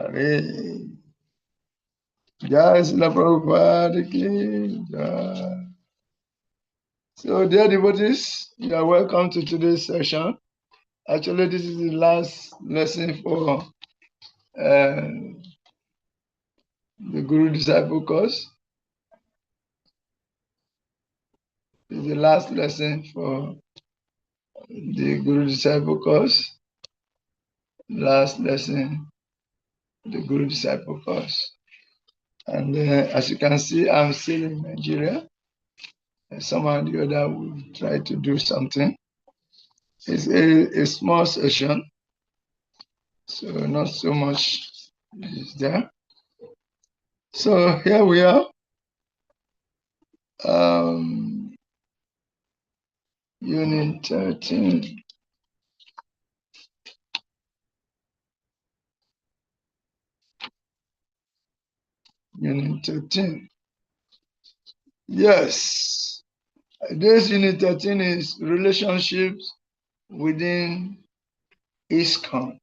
Hare. Jai Srila Prabhupada ki jai. So, dear devotees, you are welcome to today's session. Actually, this is the last lesson for the Guru Disciple course. This is the last lesson for the Guru Disciple course. Last lesson, the Guru Disciple course. And as you can see, I'm still in Nigeria. Somehow or the other will try to do something. It's a small session, so not so much is there. So here we are. Unit 13. Unit 13. Yes. This Unit 13 is relationships within ISKCON.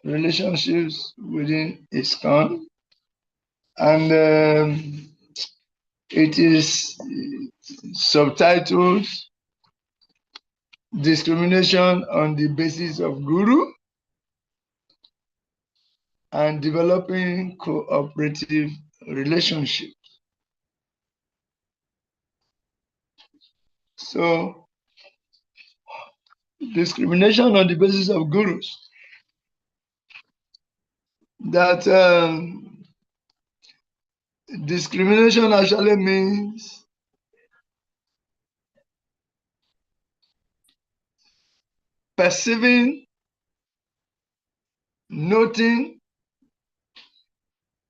Relationships within ISKCON. And it is subtitled Discrimination on the Basis of Guru and Developing Cooperative Relationships. So, discrimination on the basis of gurus. That discrimination actually means perceiving, noting,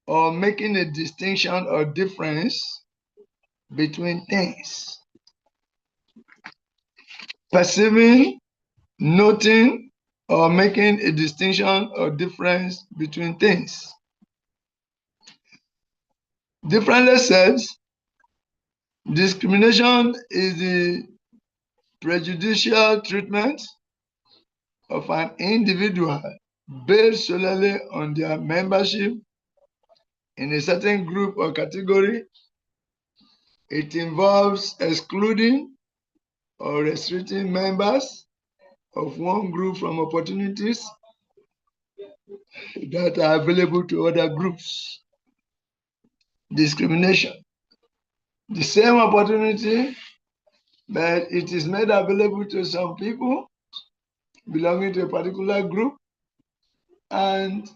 or making a distinction or difference between things. Perceiving, noting, or making a distinction or difference between things. Differently said, discrimination is the prejudicial treatment of an individual based solely on their membership in a certain group or category. It involves excluding or restricting members of one group from opportunities that are available to other groups. Discrimination. The same opportunity, but it is made available to some people belonging to a particular group and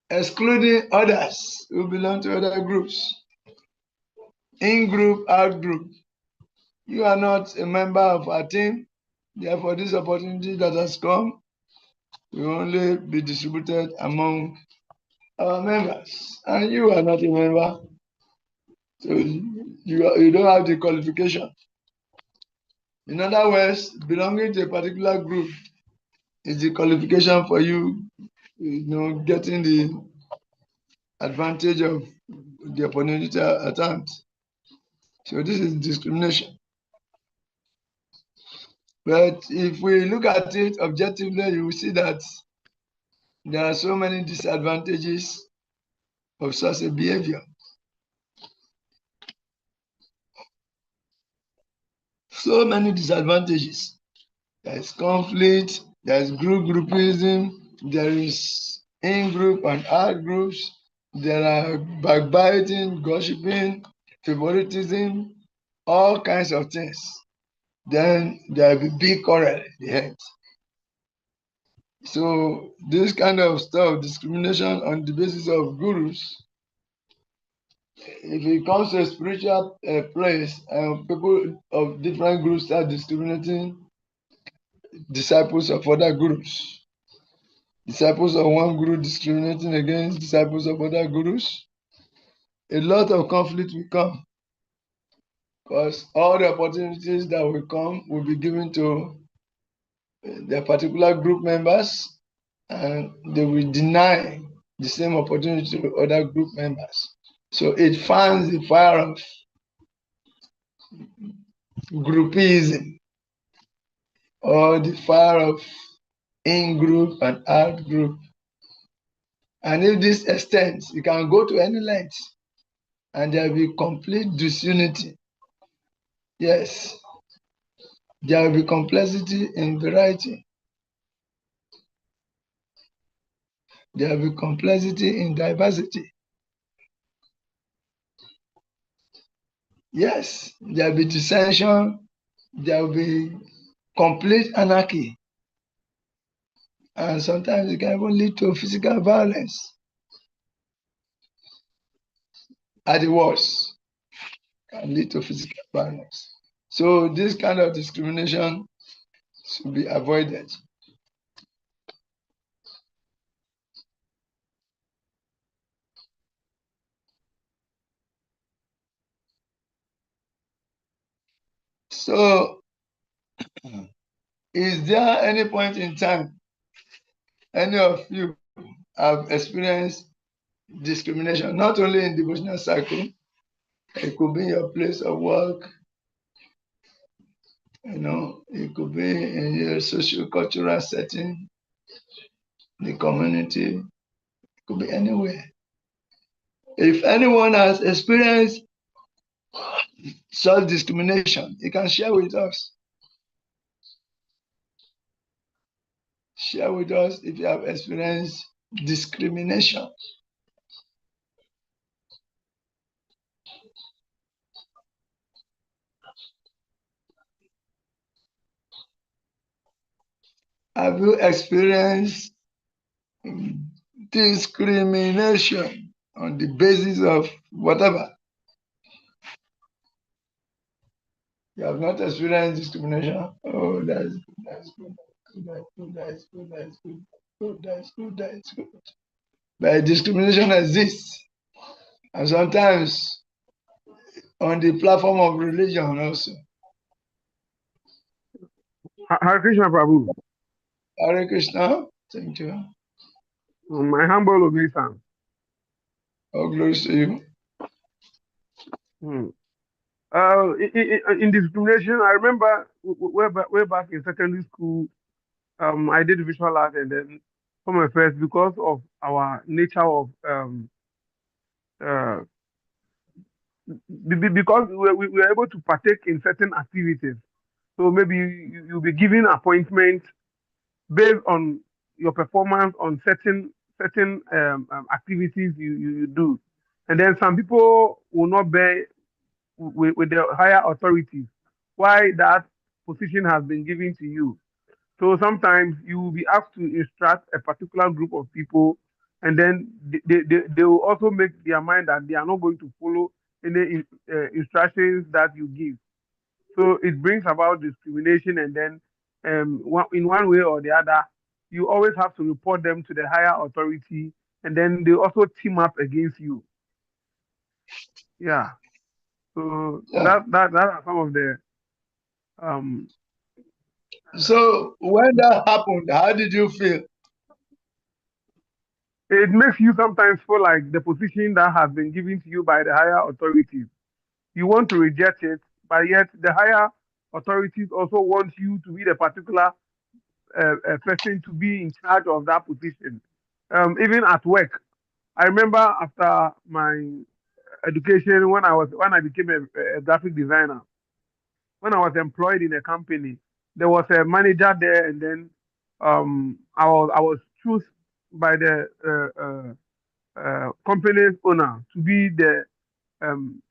excluding others who belong to other groups. In group, out group. You are not a member of our team, therefore this opportunity that has come will only be distributed among our members. And you are not a member, so you don't have the qualification. In other words, belonging to a particular group is the qualification for you, getting the advantage of the opportunity at hand. So this is discrimination. But if we look at it objectively, you will see that there are so many disadvantages of such a behavior. So many disadvantages. There is conflict, there is groupism, there is in-group and out-groups, there are backbiting, gossiping, favoritism, all kinds of things. Then there will be big quarrel at the end. So this kind of stuff, discrimination on the basis of gurus, if it comes to a spiritual place and people of different groups start discriminating disciples of other gurus, disciples of one guru discriminating against disciples of other gurus, a lot of conflict will come because all the opportunities that will come will be given to their particular group members and they will deny the same opportunity to other group members. So it fans the fire of groupism or the fire of in group and out group. And if this extends, it can go to any length and there will be complete disunity. Yes, there will be complexity in variety. There will be complexity in diversity. Yes, there will be dissension, there will be complete anarchy, and sometimes it can even lead to physical violence at the worst. Can lead to physical violence. So this kind of discrimination should be avoided. So is there any point in time any of you have experienced discrimination, not only in devotional cycle, it could be in your place of work, it could be in your social cultural setting, the community, it could be anywhere. If anyone has experienced such discrimination, you can share with us. Share with us if you have experienced discrimination. Have you experienced discrimination on the basis of whatever? You have not experienced discrimination? Oh, that's good, that's good, that's good, that's good, that's good, that's good, that's good. But discrimination exists, and sometimes on the platform of religion also. Hare Krishna Prabhu. Hare Krishna, thank you. My humble obeisance. All glory to you. Hmm. In discrimination, I remember way back in secondary school, I did visual art, and then for my first, because of our nature of uh, because we were able to partake in certain activities. So maybe you'll be given appointment based on your performance on certain activities you do, and then some people will not bear with the higher authorities why that position has been given to you. So sometimes you will be asked to instruct a particular group of people, and then they will also make their mind that they are not going to follow any instructions that you give. So it brings about discrimination, and then in one way or the other, you always have to report them to the higher authority, and then they also team up against you. Yeah. So Yeah. that are some of the um So when that happened, how did you feel? it makes you sometimes feel like the position that has been given to you by the higher authorities. You want to reject it, but yet the higher authorities also want you to be the particular person to be in charge of that position. Even at work, I remember after my education, when I became a graphic designer, when I was employed in a company, there was a manager there, and then I was chosen by the company's owner to be the um,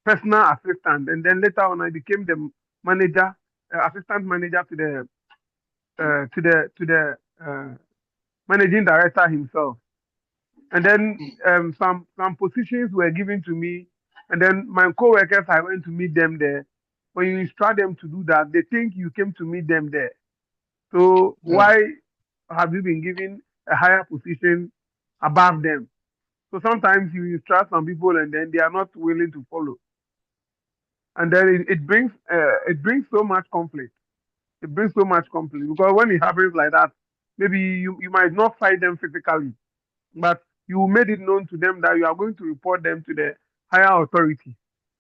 personal assistant, and then later on I became the manager, assistant manager to the managing director himself. And then some positions were given to me, and then my co-workers, I went to meet them there. When you instruct them to do that, they think you came to meet them there. So Yeah. why have you been given a higher position above them? So sometimes you instruct some people, and then they are not willing to follow, and then it brings so much conflict. It brings so much conflict because when it happens like that, maybe you might not fight them physically, but you made it known to them that you are going to report them to the higher authority.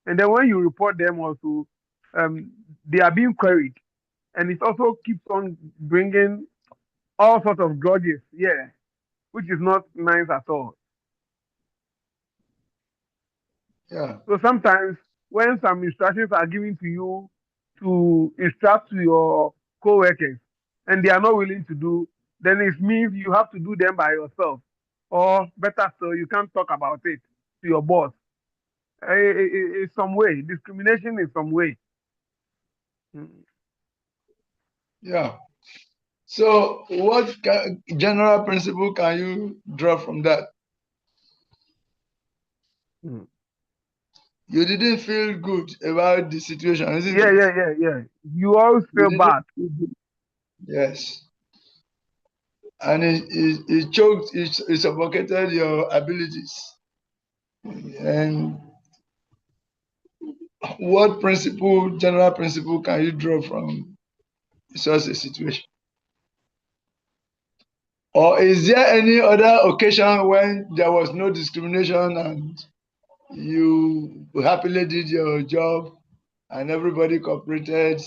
And then when you report them also, they are being queried. And it also keeps on bringing all sorts of grudges, yeah, which is not nice at all. Yeah. So sometimes when some instructions are given to you to instruct to your co-workers and they are not willing to do, then it means you have to do them by yourself. Or better still, you can't talk about it to your boss. In some way, discrimination in some way. Mm. Yeah. So, what general principle can you draw from that? Mm. You didn't feel good about the situation, isn't Yeah, it? yeah, yeah, yeah. You always You feel didn't bad. feel good. Yes. And it choked, it suffocated your abilities. And what principle, general principle, can you draw from such a situation? Or is there any other occasion when there was no discrimination and you happily did your job and everybody cooperated,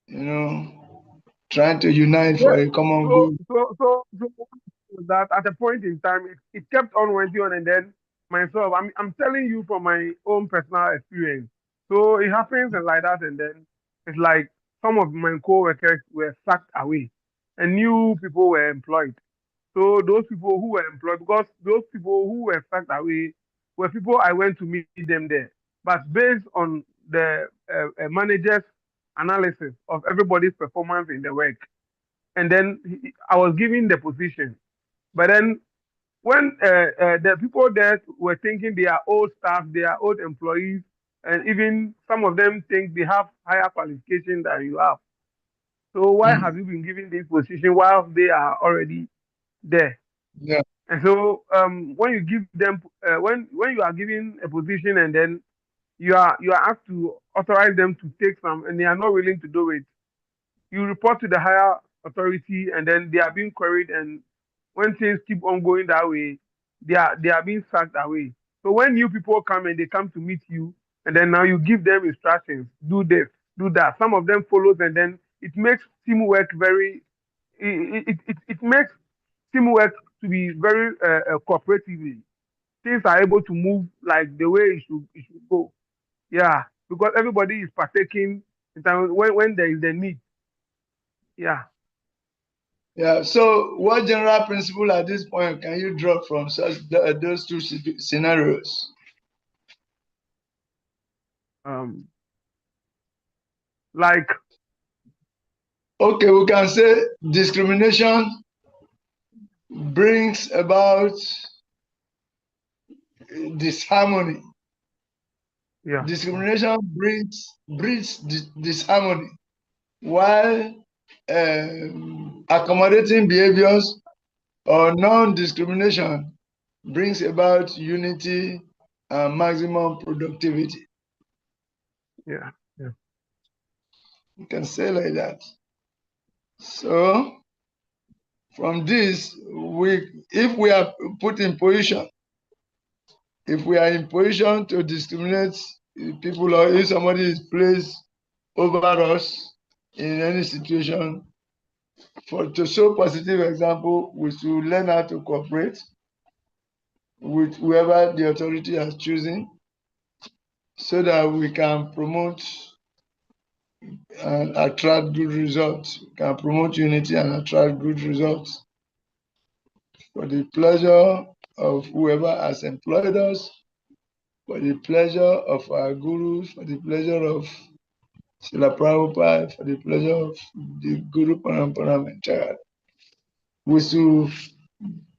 you know, trying to unite Yeah. for a common So, goal? so that at a point in time, it kept on went on, and then myself, I'm telling you from my own personal experience. So it happens and like that, and then it's like some of my co-workers were sacked away, and new people were employed. So those people who were employed, because those people who were sacked away were people I went to meet them there. But based on the manager's analysis of everybody's performance in the work, and then I was given the position. But then when the people there were thinking they are old staff, they are old employees, and even some of them think they have higher qualification than you have. So why have Mm, you been given this position while they are already there? yeah, And so when you give them when you are given a position and then you are asked to authorize them to take some and they are not willing to do it, you report to the higher authority and then they are being queried, and when things keep on going that way, they are being sacked away. So when new people come and they come to meet you, and then now you give them instructions, do this, do that, some of them follows, and then it makes teamwork very it makes teamwork to be very cooperatively. Things are able to move like the way it should go. Yeah, because everybody is partaking in time when there is the need. Yeah. yeah. So, what general principle at this point can you draw from those two scenarios? Um, like, Okay, we can say discrimination brings about disharmony. yeah, yeah, Discrimination breeds disharmony, while accommodating behaviors or non-discrimination brings about unity and maximum productivity. yeah, yeah, You can say like that. So from this, if we are put in position, if we are in position to discriminate people, or if somebody is placed over us in any situation, to show positive example, we should learn how to cooperate with whoever the authority has chosen so that we can promote and attract good results. We can promote unity and attract good results for the pleasure of whoever has employed us, for the pleasure of our gurus, for the pleasure of Srila Prabhupada, for the pleasure of the Guru Parampara entirely. We should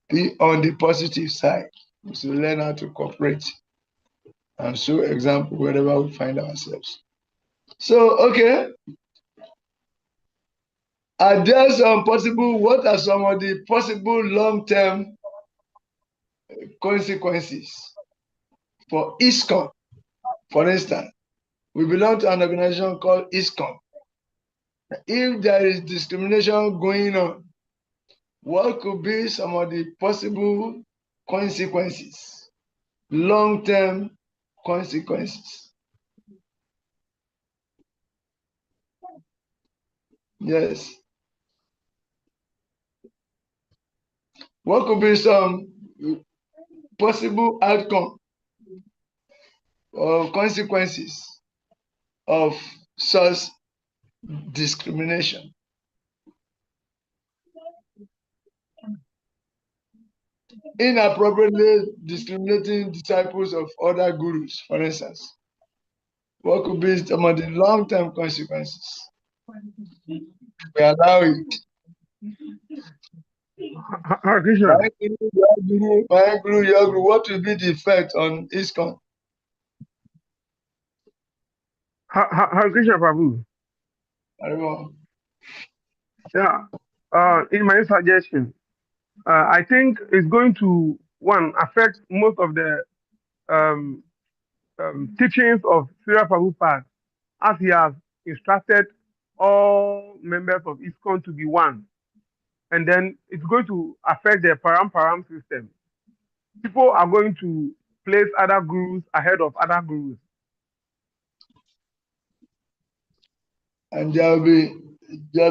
be on the positive side. We should learn how to cooperate and show example wherever we find ourselves. So, okay, are there some possible, what are some of the possible long-term consequences for ISKCON? For instance, we belong to an organization called ISKCON. If there is discrimination going on, what could be some of the possible consequences, long-term consequences? Yes. What could be some possible outcome or consequences of such discrimination? Inappropriately discriminating disciples of other gurus, for instance. What could be some of the long-term consequences? We allow it. Hare Krishna. What will be the effect on ISKCON? Hare Krishna, Prabhu. Very well. Yeah. In my suggestion, I think it's going to one affect most of the um, teachings of Srila Prabhupada, as he has instructed all members of ISKCON to be one. And then it's going to affect the param system. People are going to place other gurus ahead of other gurus. And there'll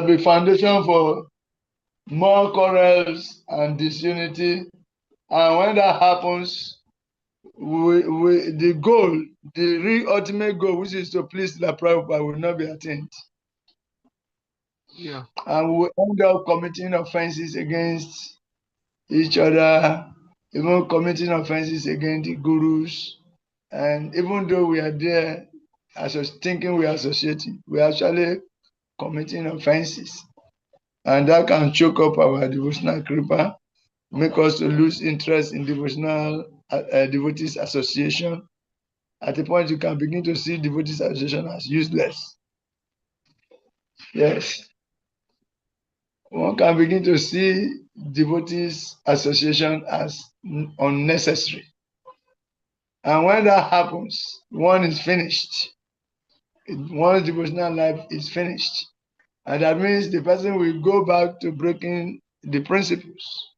be foundation for more quarrels and disunity. And when that happens, the goal, the real ultimate goal, which is to please the Prabhupada, will not be attained. Yeah. And we end up committing offenses against each other, even committing offenses against the gurus. And even though we are there as thinking we are associating, we are actually committing offenses. And that can choke up our devotional kripa, make us to lose interest in devotional devotees association. At a point, you can begin to see devotees association as useless. Yes. One can begin to see devotees association as unnecessary. And when that happens, one is finished. One's devotional life is finished. And that means the person will go back to breaking the principles.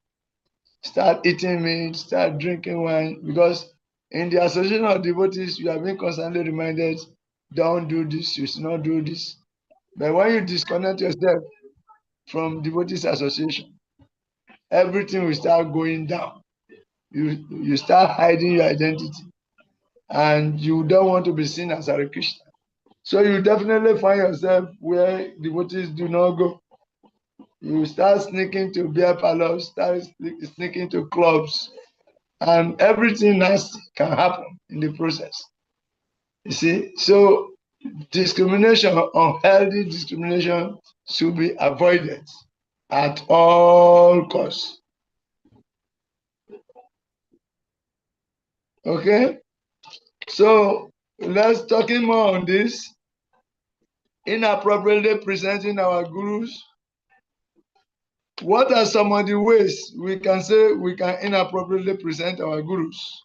Start eating meat, start drinking wine, because in the association of devotees, you have been constantly reminded, don't do this, you should not do this. But when you disconnect yourself from devotees association, everything will start going down. You start hiding your identity, and you don't want to be seen as a Krishna. So you definitely find yourself where devotees do not go. You start sneaking to beer parlors, start sneaking to clubs, and everything nasty can happen in the process. You see, so discrimination, unhealthy discrimination, should be avoided at all costs. Okay, so let's talking more on this. Inappropriately presenting our gurus. What are some of the ways we can say we can inappropriately present our gurus?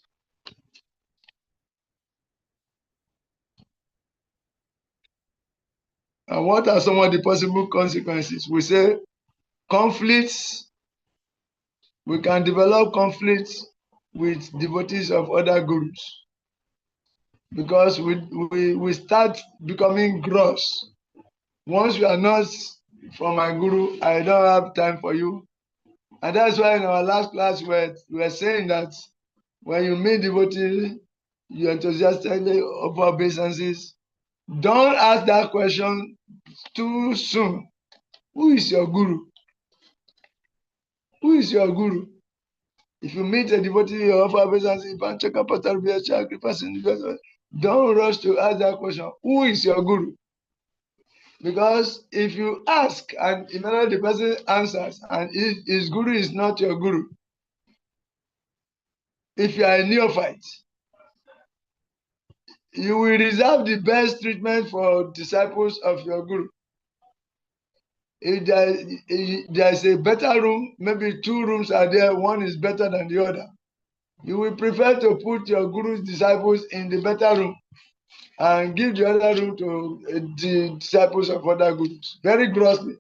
And what are some of the possible consequences? We say conflicts. We can develop conflicts with devotees of other gurus because we start becoming gross. Once you are not from my guru, I don't have time for you. And that's why in our last class we were saying that when you meet devotees, you enthusiastically offer obeisances. Don't ask that question too soon. Who is your guru? Who is your guru? If you meet a devotee, you offer obeisances, don't rush to ask that question. Who is your guru? Because if you ask and immediately the person answers and his guru is not your guru, if you are a neophyte, you will reserve the best treatment for disciples of your guru. If there is a better room, maybe two rooms are there, one is better than the other. You will prefer to put your guru's disciples in the better room and give the other room to the disciples of other gurus, very grossly.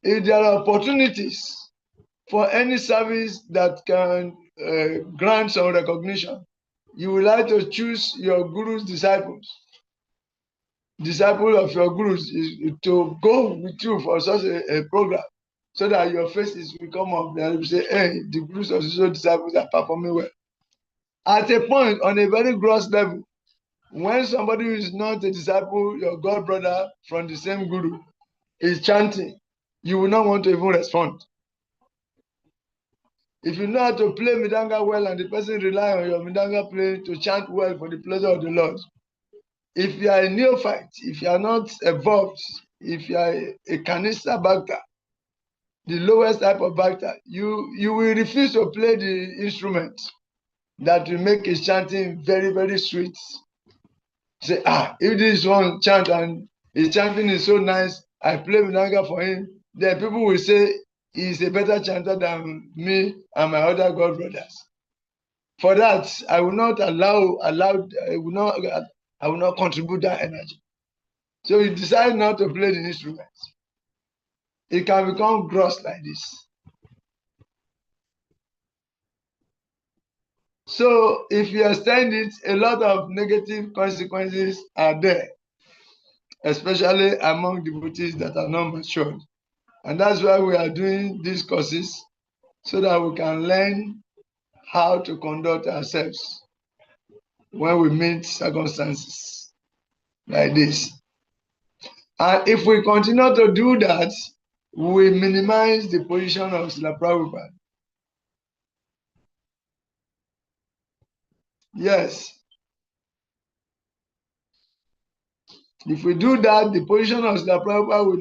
If there are opportunities for any service that can grant some recognition, you would like to choose your guru's disciples. Disciple of your gurus is to go with you for such a program so that your faces will come up. Then you say, hey, the groups of social disciples are performing well. At a point, on a very gross level, when somebody who is not a disciple, your god brother from the same guru, is chanting, you will not want to even respond. If you know how to play Midanga well and the person rely on your Midanga playing to chant well for the pleasure of the Lord, if you are a neophyte, if you are not evolved, if you are a Kanisa Bhakta, the lowest type of Bhakta, you will refuse to play the instrument that will make his chanting very, very sweet. Say, if this one chant and his chanting is so nice, I play Midanga for him, then people will say he's a better chanter than me and my other god brothers. For that, I will not I will not contribute that energy. So you decide not to play the instrument. It can become gross like this. So if you extend it, a lot of negative consequences are there, especially among devotees that are not matured. And that's why we are doing these courses, so that we can learn how to conduct ourselves when we meet circumstances like this. And if we continue to do that, we minimize the position of Srila Prabhupada. Yes. If we do that, the position of Srila Prabhupada will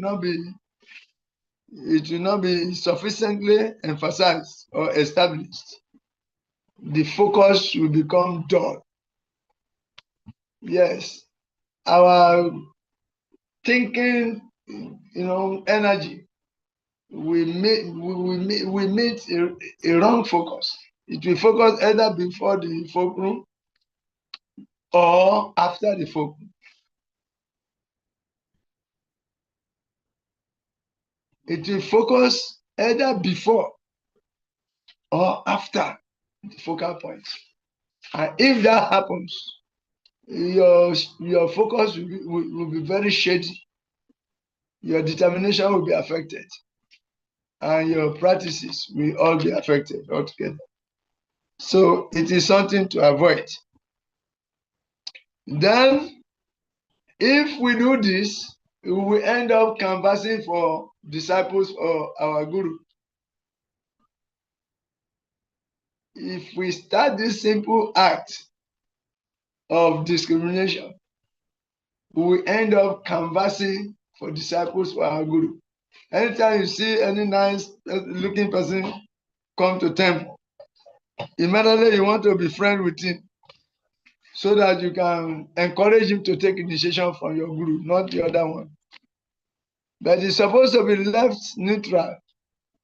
not be sufficiently emphasized or established. The focus will become dull. Yes. Our thinking, energy, we meet a wrong focus. It will focus either before the fulcrum or after the fulcrum. It will focus either before or after the focal point. And if that happens, your focus will be very shady. Your determination will be affected. And your practices will all be affected altogether. So it is something to avoid. Then, if we do this, we will end up canvassing for disciples or our guru. If we start this simple act of discrimination, we will end up canvassing for disciples for our guru. Anytime you see any nice looking person come to temple, immediately you want to be friends with him so that you can encourage him to take initiation from your guru, not the other one. But it's supposed to be left neutral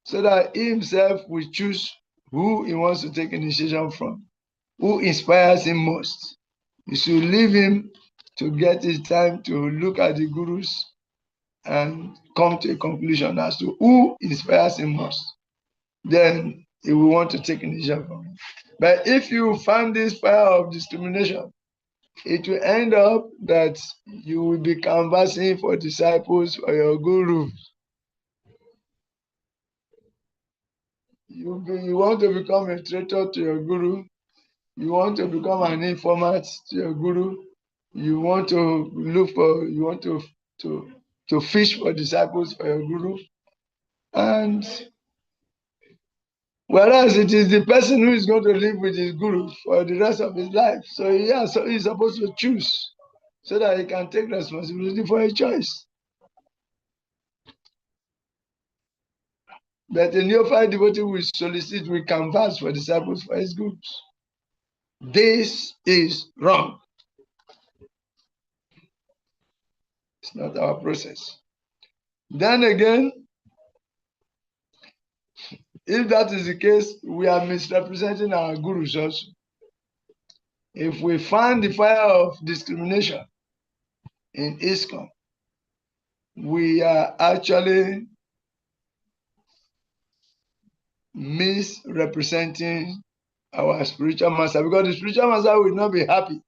so that he himself will choose who he wants to take initiation from, who inspires him most. You should leave him to get his time to look at the gurus and come to a conclusion as to who inspires him most. Then he will want to take initiation from him. But if you find this fire of discrimination, it will end up that you will be canvassing for disciples for your guru. You want to become a traitor to your guru. You want to become an informant to your guru. You want to fish for disciples for your guru. And whereas it is the person who is going to live with his guru for the rest of his life. So he's supposed to choose so that he can take responsibility for a choice. But a neophyte devotee will solicit, will canvass for disciples for his groups. This is wrong. It's not our process. Then again, if that is the case, we are misrepresenting our gurus also. If we find the fire of discrimination in ISKCON, we are actually misrepresenting our spiritual master, because the spiritual master will not be happy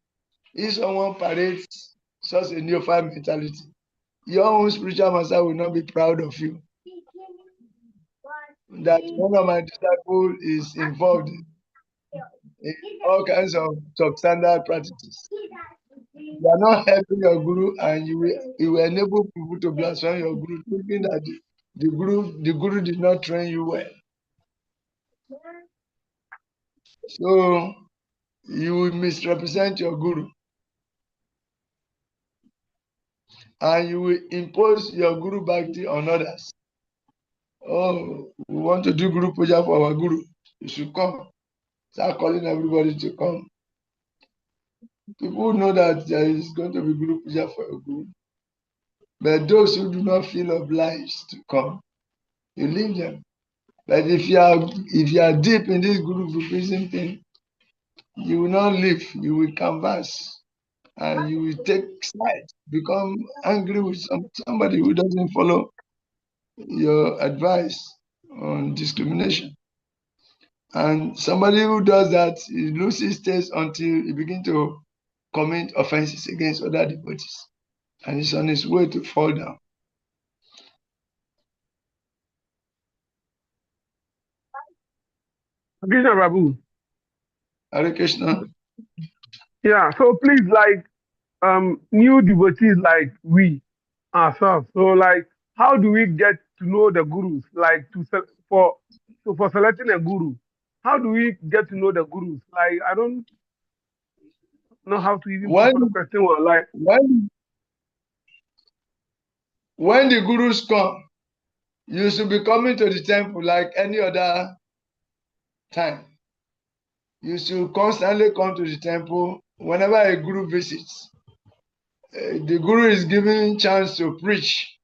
if someone parades such a neophyte mentality. Your own spiritual master will not be proud of you. that one of my disciples is involved in all kinds of substandard practices. You are not helping your guru, and you will enable people to blaspheme your guru, thinking that the guru did not train you well. So you will misrepresent your guru, and you will impose your guru bhakti on others. Oh, we want to do guru puja for our guru. You should come. Start calling everybody to come. People know that there is going to be guru puja for your guru. But those who do not feel obliged to come, you leave them. But if you are deep in this guru groupism thing, you will not live. You will canvas and you will take sides, become angry with somebody who doesn't follow your advice on discrimination. And somebody who does that, he loses taste until he begins to commit offenses against other devotees. And he's on his way to fall down. Krishna Prabhu. Hare Krishna. Yeah, so please, like, new devotees like we ourselves. So, like, how do we get to know the gurus? Like, for selecting a guru, how do we get to know the gurus? Like, I don't know how to even put the When question well. Like, when when the gurus come, you should be coming to the temple like any other time. You should constantly come to the temple whenever a guru visits. The guru is given chance to preach,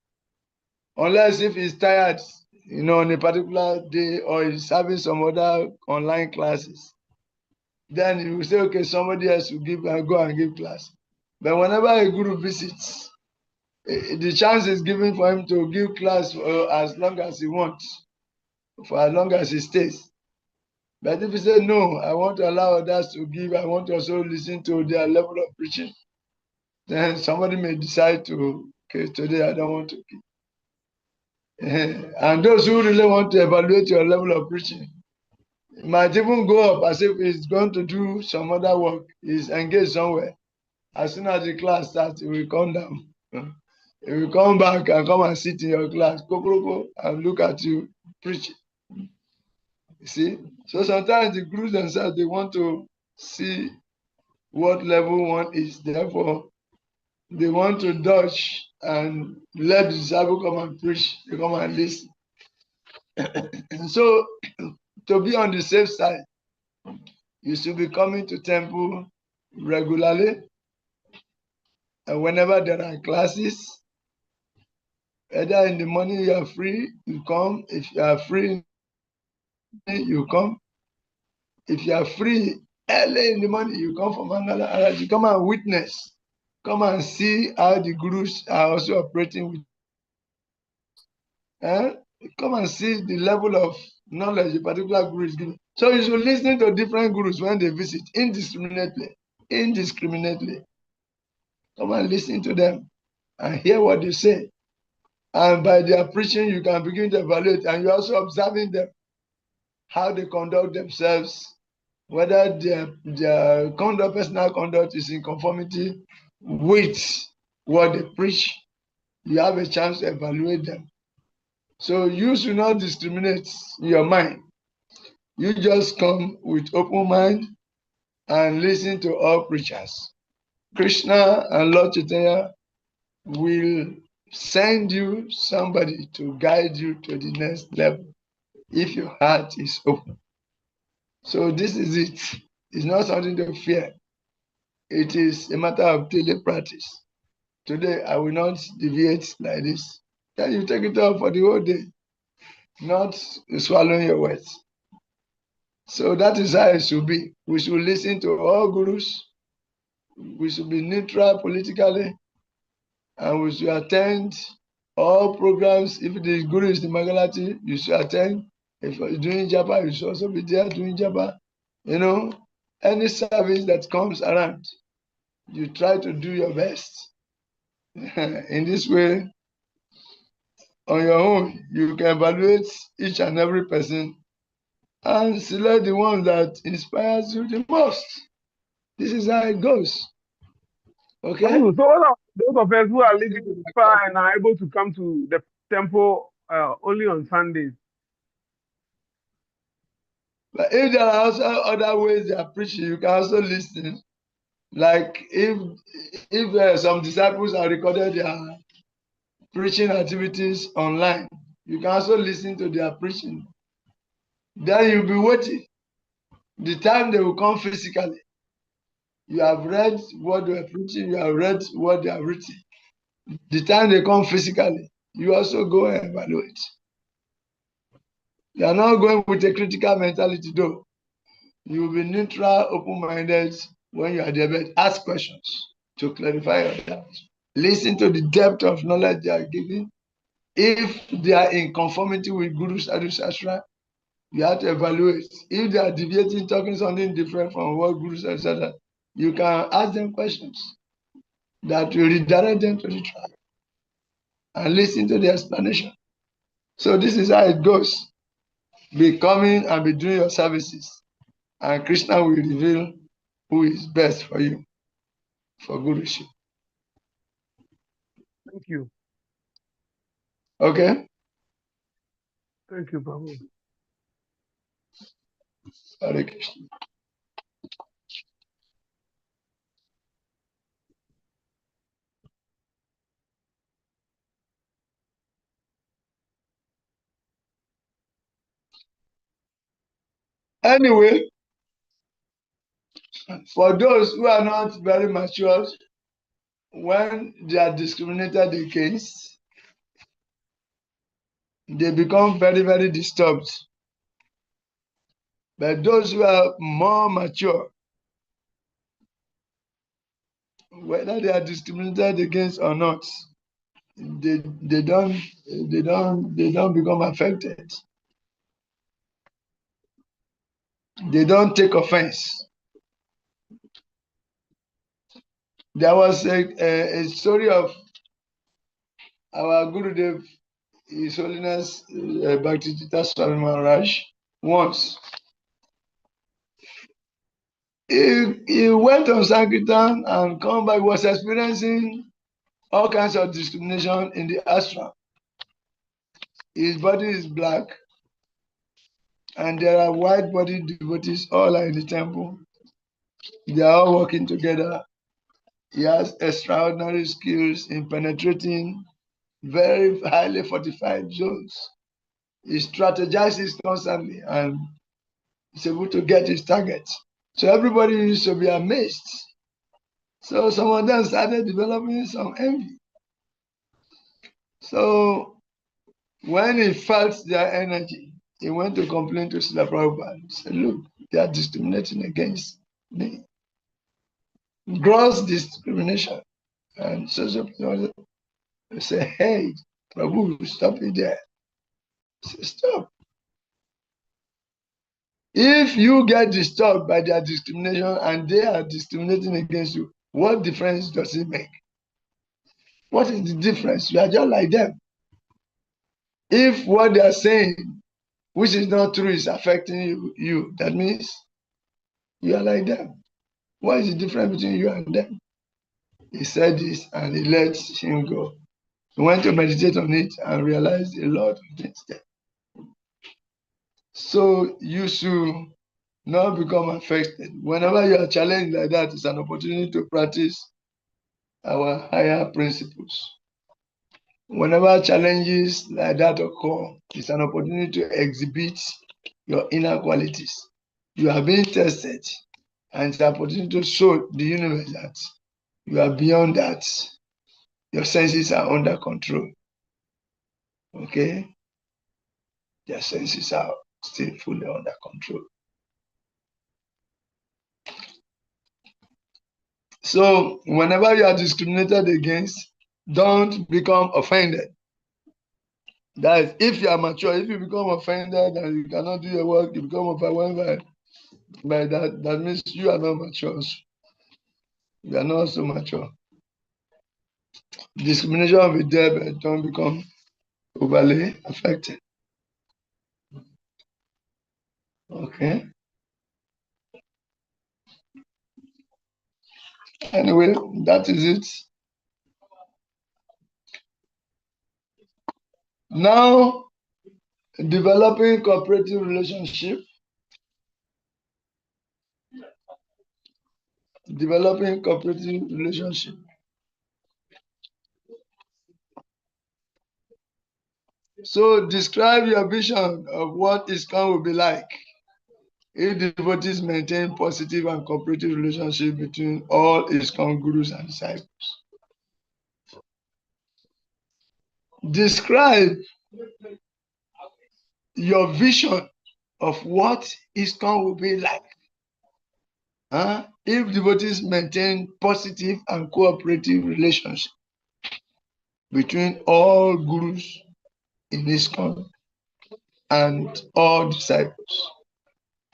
unless if he's tired, on a particular day, or he's having some other online classes. Then he will say, okay, somebody else will go and give class. But whenever a guru visits, the chance is given for him to give class for as long as he wants, for as long as he stays. But if he say, no, I want to allow others to give, I want to also listen to their level of preaching, then somebody may decide to, okay, today I don't want to give. And those who really want to evaluate your level of preaching might even go up as if he's going to do some other work, he's engaged somewhere. As soon as the class starts, he will come down. He will come back and come and sit in your class, and look at you preaching. You see? So sometimes the gurus themselves, they want to see what level one is. Therefore, they want to dodge and let the disciple come and preach, they come and listen. And so, to be on the safe side, you should be coming to temple regularly. And whenever there are classes, either in the morning you are free, you come. If you are free, you come. If you are free early in the morning, you come from Mangala, you come and witness. Come and see how the gurus are also operating with. Come and see the level of knowledge a particular guru is giving. So you should listen to different gurus when they visit indiscriminately. Indiscriminately. Come and listen to them and hear what they say. And by their preaching, you can begin to evaluate, and you're also observing them, how they conduct themselves, whether their conduct, personal conduct is in conformity with what they preach. You have a chance to evaluate them. So you should not discriminate in your mind. You just come with open mind and listen to all preachers. Krishna and Lord Chaitanya will send you somebody to guide you to the next level if your heart is open. So this is it. It's not something to fear. It is a matter of daily practice. Today, I will not deviate like this. Then you take it up for the whole day, not swallowing your words. So that is how it should be. We should listen to all gurus. We should be neutral politically, and we should attend all programs. If the guru is the Magalati, you should attend. If you're doing Japa, you should also be there doing Japa. Any service that comes around, you try to do your best. In this way, on your own, you can evaluate each and every person and select the one that inspires you the most. This is how it goes. Okay? So what are those of us who are living far and are able to come to the temple only on Sundays? But if there are also other ways they are preaching, you can also listen. Like if some disciples are recorded their preaching activities online, you can also listen to their preaching. Then you'll be waiting. The time they will come physically, you have read what they are preaching, you have read what they have written. The time they come physically, you also go and evaluate. You are not going with a critical mentality, though. You will be neutral, open-minded when you are there, but ask questions to clarify your doubts. Listen to the depth of knowledge they are giving. If they are in conformity with Guru Sadhu Shastra, you have to evaluate. If they are deviating, talking something different from what Guru said, you can ask them questions that will redirect them to the track and listen to the explanation. So this is how it goes. Be coming and be doing your services, and Krishna will reveal who is best for you for Guruship. Thank you. Okay? Thank you, Prabhu. Hare Krishna. Anyway, for those who are not very mature, when they are discriminated against, they become very, very disturbed. But those who are more mature, whether they are discriminated against or not, they don't become affected. They don't take offense. There was a story of our Gurudev, His Holiness Bhaktivedanta Swami Maharaj. Once he went on Sankirtan and come back, was experiencing all kinds of discrimination in the ashram. His body is black, and there are white-bodied devotees all are in the temple. They are all working together. He has extraordinary skills in penetrating very highly fortified zones. He strategizes constantly and is able to get his target. So everybody used to be amazed. So some of them started developing some envy. So when he felt their energy, he went to complain to Srila Prabhupada. He said, look, they are discriminating against me. Gross discrimination. And so they say, hey, Prabhu, stop it there. I said, stop. If you get disturbed by their discrimination and they are discriminating against you, what difference does it make? What is the difference? You are just like them. If what they are saying, which is not true, is affecting you, that means you are like them. What is the difference between you and them? He said this and he let him go. He went to meditate on it and realized a lot of things there. So you should not become affected. Whenever you are challenged like that, it's an opportunity to practice our higher principles. Whenever challenges like that occur, it's an opportunity to exhibit your inner qualities. You are being tested, and it's an opportunity to show the universe that you are beyond that. Your senses are under control. Okay? Your senses are still fully under control. So, whenever you are discriminated against, don't become offended. That is, if you are mature, if you become offended and you cannot do your work, you become overwhelmed by that, that means you are not mature. You are not so mature. Discrimination will be there, but don't become overly affected. Okay. Anyway, that is it. Now, developing cooperative relationship. Developing cooperative relationship. So describe your vision of what ISKCON will be like if devotees maintain positive and cooperative relationship between all ISKCON gurus and disciples. Describe your vision of what ISKCON will be like if devotees maintain positive and cooperative relationship between all gurus in ISKCON and all disciples.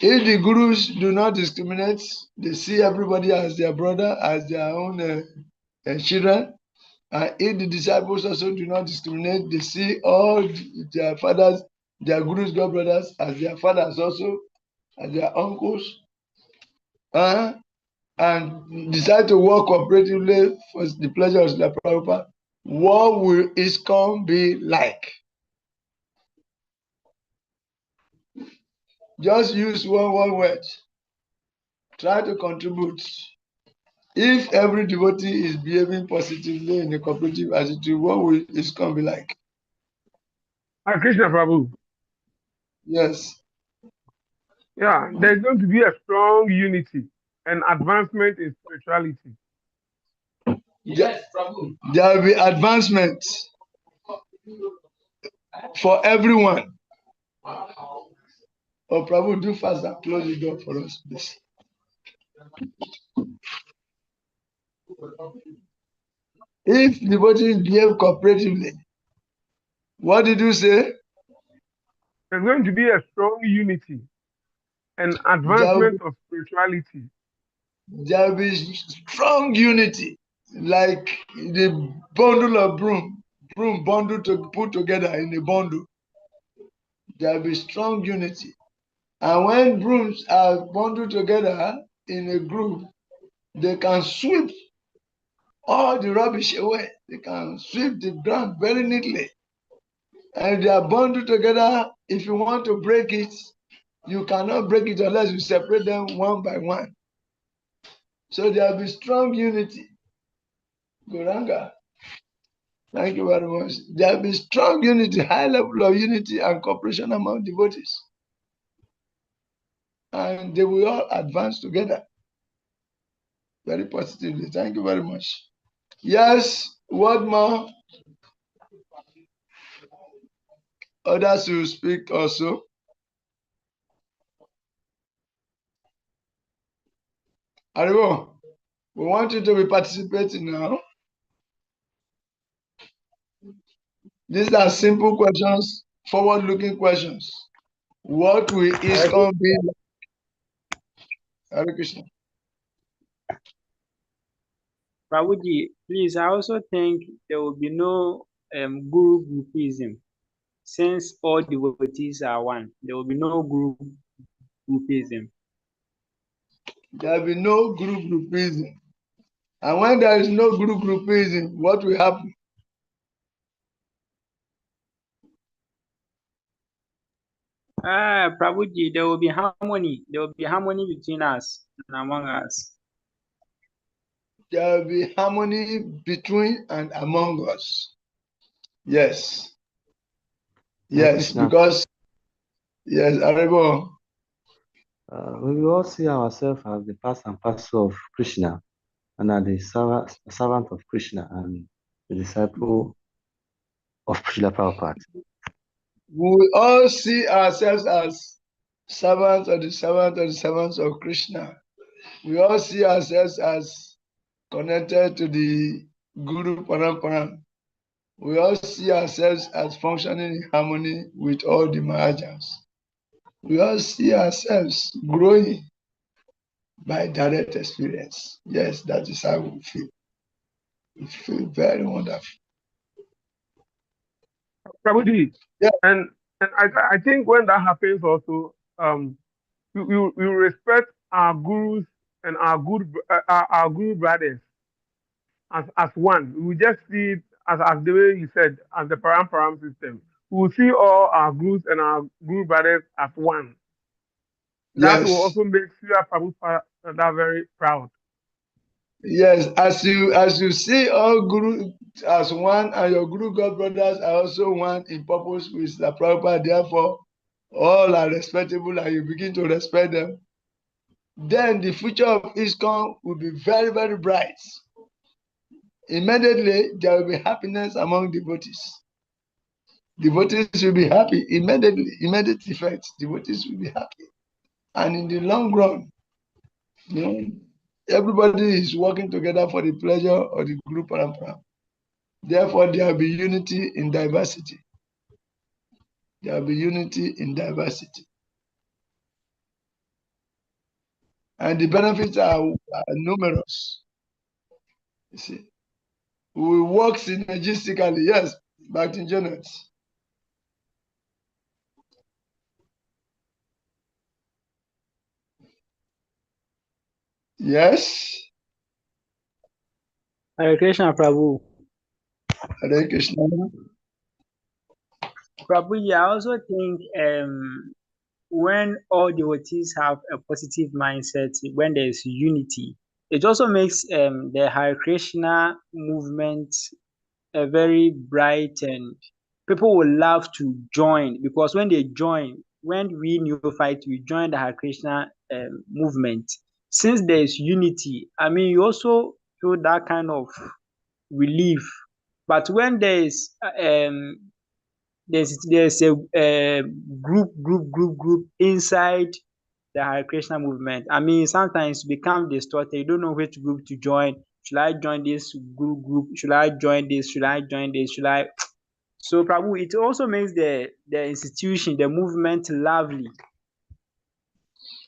If the gurus do not discriminate, they see everybody as their brother, as their own children. And if the disciples also do not discriminate, they see all their fathers, their gurus, god brothers, as their fathers also, as their uncles, and decide to work cooperatively for the pleasure of the Prabhupada. What will ISKCON be like? Just use one word. Try to contribute. If every devotee is behaving positively in a cooperative attitude, what will ISKCON be like? Krishna Prabhu. Yes. Yeah, there's going to be a strong unity and advancement in spirituality. Yes, Prabhu. There will be advancement for everyone. Oh, Prabhu, do fast and close the door for us, please. If devotees behave cooperatively, what did you say? There's going to be a strong unity and advancement of spirituality. There will be strong unity, like the bundle of broom bundle to put together in a bundle. There will be strong unity. And when brooms are bundled together in a group, they can sweep all the rubbish away. They can sweep the ground very neatly. And if they are bundled together, if you want to break it, you cannot break it unless you separate them one by one. So there will be strong unity. Goranga, thank you very much. There will be strong unity, high level of unity and cooperation among devotees. And they will all advance together very positively. Thank you very much. Yes, what more? Others will speak also. Ariwo, we want you to be participating now. These are simple questions, forward-looking questions. What will ISKCON be like? Hare Krishna. Prabhuji, please, I also think there will be no guru groupism. Since all devotees are one, there will be no group groupism. There will be no group groupism. And when there is no group groupism, what will happen? Prabhuji, there will be harmony. There will be harmony between us and among us. There will be harmony between and among us. Yes. Yes, because, yes, Aribo. We will all see ourselves as the part and parcel of Krishna and are the servant of Krishna and the disciple of Srila Prabhupada. We will all see ourselves as servants of the servants of Krishna. We all see ourselves as connected to the Guru Paramparam. We all see ourselves as functioning in harmony with all the Mahajans. We all see ourselves growing by direct experience. Yes, that is how we feel. We feel very wonderful. Prabhuji, Yeah. and I think when that happens also, we respect our gurus and our guru brothers as one. We will just see it as the way you said, as the param system. We will see all our gurus and our guru brothers as one. That will Yes. also make Srila Prabhupada very proud. Yes. As you see all guru as one, and your guru god brothers are also one in purpose with the Prabhupada, therefore all are respectable and you begin to respect them. Then the future of ISKCON will be very, very bright. Immediately there will be happiness among devotees. Devotees will be happy immediately, immediate effect. Devotees will be happy. And in the long run, you know, everybody is working together for the pleasure of the group parampara. Therefore, there will be unity in diversity. There will be unity in diversity. And the benefits are numerous. You see, we work synergistically. Yes, back to Janet. Yes. Hare Krishna, Prabhu. Hare Krishna. Prabhuji, I also think when all devotees have a positive mindset, when there is unity, it also makes the Hare Krishna movement a very bright, and people will love to join, because when they join, when we neophyte, we join the Hare Krishna movement. Since there is unity, I mean, you also feel that kind of relief. But when there's a group inside the Hare Krishna movement. I mean, sometimes you become distorted. You don't know which group to join. Should I join this group? Should I join this? Should I join this? Should I? So, Prabhu, it also makes the institution, the movement, lovely.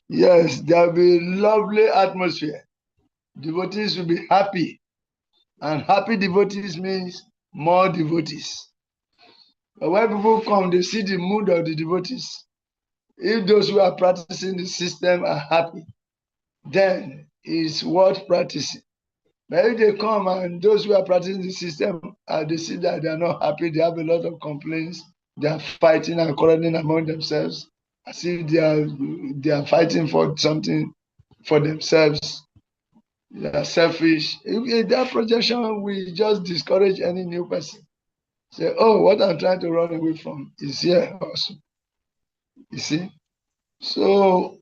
Yes, there will be lovely atmosphere. Devotees will be happy. And happy devotees means more devotees. But when people come, they see the mood of the devotees. If those who are practicing the system are happy, then it's worth practicing. But if they come and those who are practicing the system, they see that they are not happy, they have a lot of complaints, they are fighting and quarreling among themselves, as if they are fighting for something for themselves. They are selfish. If that projection will just discourage any new person. Say, oh, what I'm trying to run away from is here also. You see? So,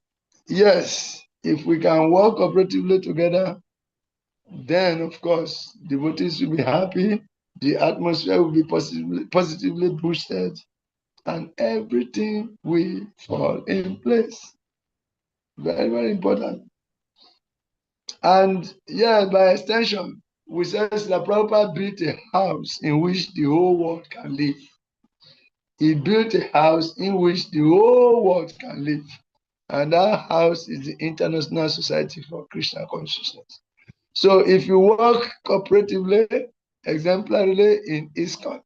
yes, if we can work cooperatively together, then of course devotees will be happy, the atmosphere will be positively boosted, and everything will fall in place. Very, very important. And yeah, by extension, we say that Prabhupada built a house in which the whole world can live. He built a house in which the whole world can live. And that house is the International Society for Krishna Consciousness. So if you work cooperatively, exemplarily in ISKCON,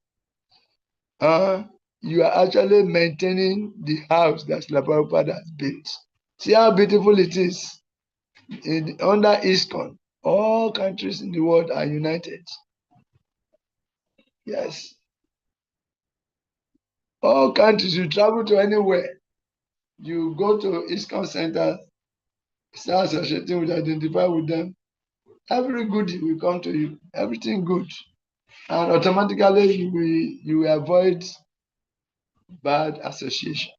you are actually maintaining the house that Srila Prabhupada has built. See how beautiful it is. Under ISKCON, all countries in the world are united. Yes. All countries, you travel to anywhere, you go to ISKCON center, start associating with, identify with them. Every goodie will come to you, everything good. And automatically you will avoid bad association.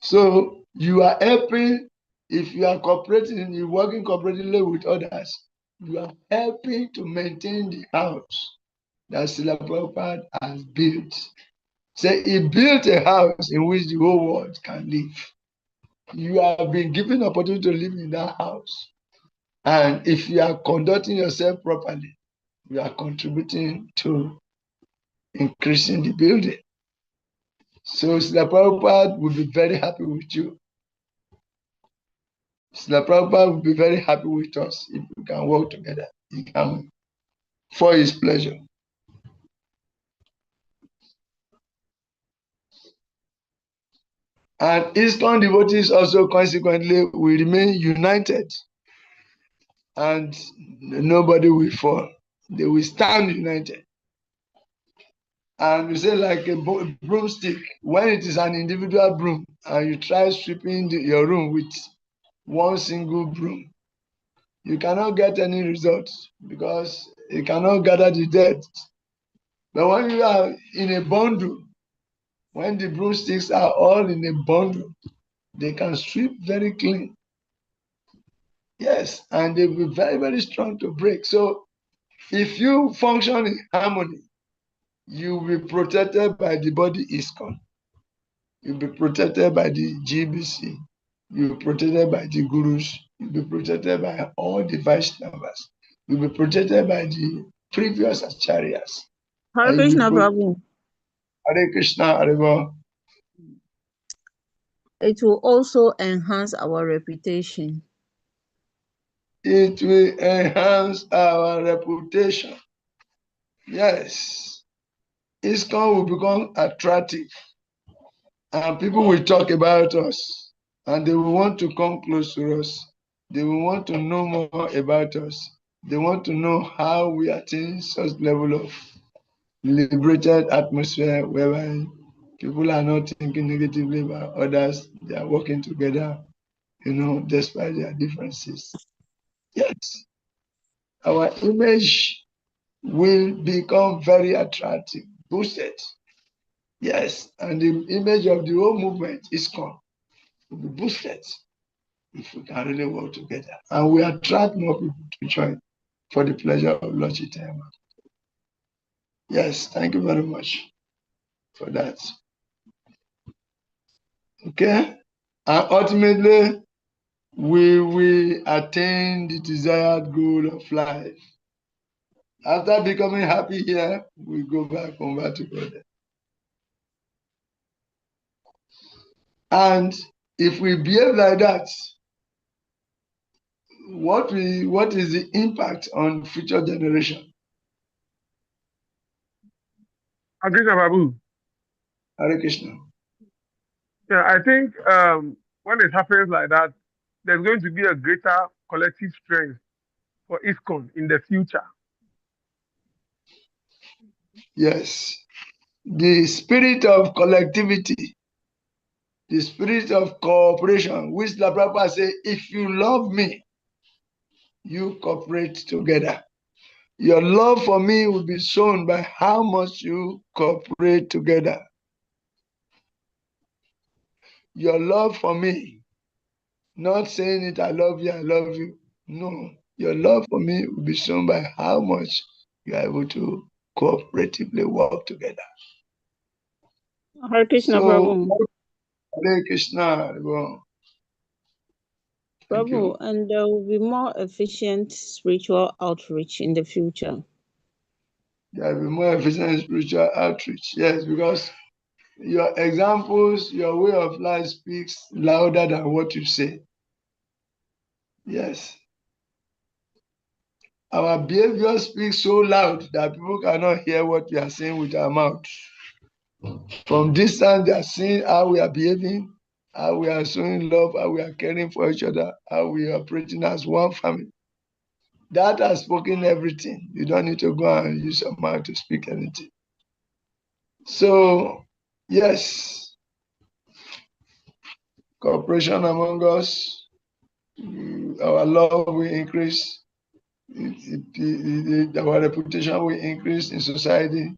So you are helping, if you are cooperating, you're working cooperatively with others, you are helping to maintain the house that Srila Prabhupada has built. Say he built a house in which the whole world can live. You have been given opportunity to live in that house. And if you are conducting yourself properly, you are contributing to increasing the building. So Srila Prabhupada will be very happy with you. Srila Prabhupada will be very happy with us if we can work together. for his pleasure. And ISKCON devotees also consequently will remain united, and nobody will fall. They will stand united. And we say, like a broomstick, when it is an individual broom and you try sweeping your room with one single broom, you cannot get any results because you cannot gather the dirt. But when you are in a bundle, when the broomsticks are all in a bundle, they can sweep very clean. Yes, and they will be very, very strong to break. So if you function in harmony, you will be protected by the body ISKCON. You'll be protected by the GBC. You'll be protected by the gurus. You'll be protected by all the Vaishnavas. You'll be protected by the previous acharyas. Hare Krishna, Prabhu. Hare Krishna, Hare. It will also enhance our reputation. It will enhance our reputation. Yes. ISKCON will become attractive. And people will talk about us. And they will want to come close to us. They will want to know more about us. They want to know how we attain such level of liberated atmosphere whereby people are not thinking negatively about others. They are working together, despite their differences. Yes, our image will become very attractive, boosted. Yes, and the image of the whole movement ISKCON will be boosted if we can really work together. And we attract more people to join for the pleasure of Lord Chaitanya. Yes, thank you very much for that. Okay, and ultimately, we will attain the desired goal of life. After becoming happy here, we go back home to God. And if we behave like that, what is the impact on future generation? Hare Krishna, Prabhu. Hare Krishna. Yeah, I think when it happens like that, there's going to be a greater collective strength for ISKCON in the future. Yes. The spirit of collectivity, the spirit of cooperation, which the Prabhupada says, if you love me, you cooperate together. Your love for me will be shown by how much you cooperate together. Your love for me, not saying it, I love you. No, your love for me will be shown by how much you are able to cooperatively work together. Hare Krishna, So, Prabhu. Hare Krishna. Prabhu, and there will be more efficient spiritual outreach in the future. There will be more efficient spiritual outreach. Yes, because your examples, your way of life speaks louder than what you say. Yes. Our behavior speaks so loud that people cannot hear what we are saying with our mouth. From distance, they are seeing how we are behaving, how we are showing love, how we are caring for each other, how we are operating as one family. That has spoken everything. You don't need to go and use your mouth to speak anything. So, yes, cooperation among us, our love will increase, our reputation will increase in society,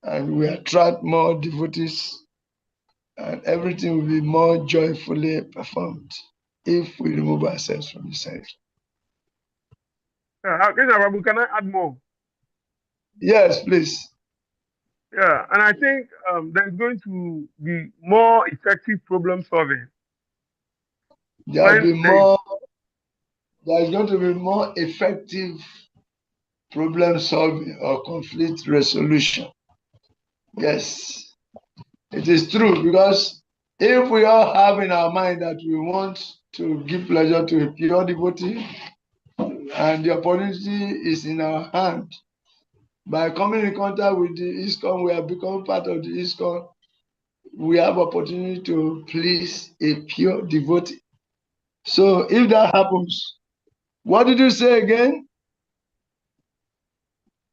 and we attract more devotees, and everything will be more joyfully performed if we remove ourselves from the center. Hare Krishna, Prabhu, can I add more? Yes, please. Yeah, and I think there's going to be more effective problem solving. There's going to be more effective problem solving or conflict resolution. Yes, it is true, because if we all have in our mind that we want to give pleasure to a pure devotee, and the opportunity is in our hand. By coming in contact with the ISKCON, we have become part of the ISKCON. We have opportunity to please a pure devotee. So if that happens, what did you say again?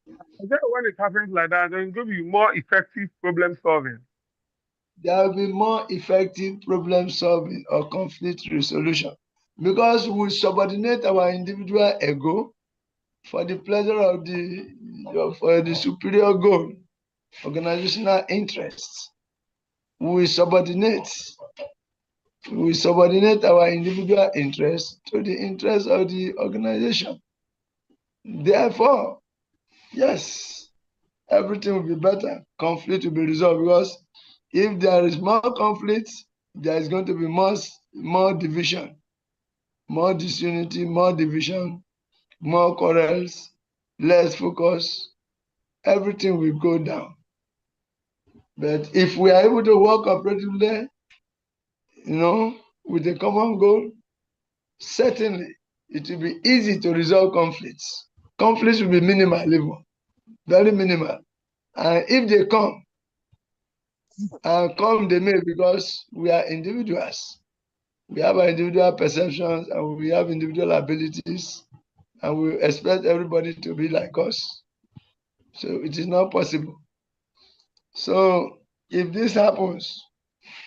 I think when it happens like that, then it's going to be more effective problem solving. There will be more effective problem solving or conflict resolution, because we subordinate our individual ego for the pleasure of for the superior goal, organizational interests. We subordinate our individual interests to the interests of the organization. Therefore, yes, everything will be better. Conflict will be resolved, because if there is more conflict, there is going to be more division, more disunity, more division, more quarrels, less focus. Everything will go down. But if we are able to work cooperatively, with a common goal, certainly it will be easy to resolve conflicts. Conflicts will be minimal, even, very minimal. And if they come, they may, because we are individuals. We have our individual perceptions and we have individual abilities, and we expect everybody to be like us. So it is not possible. So if this happens,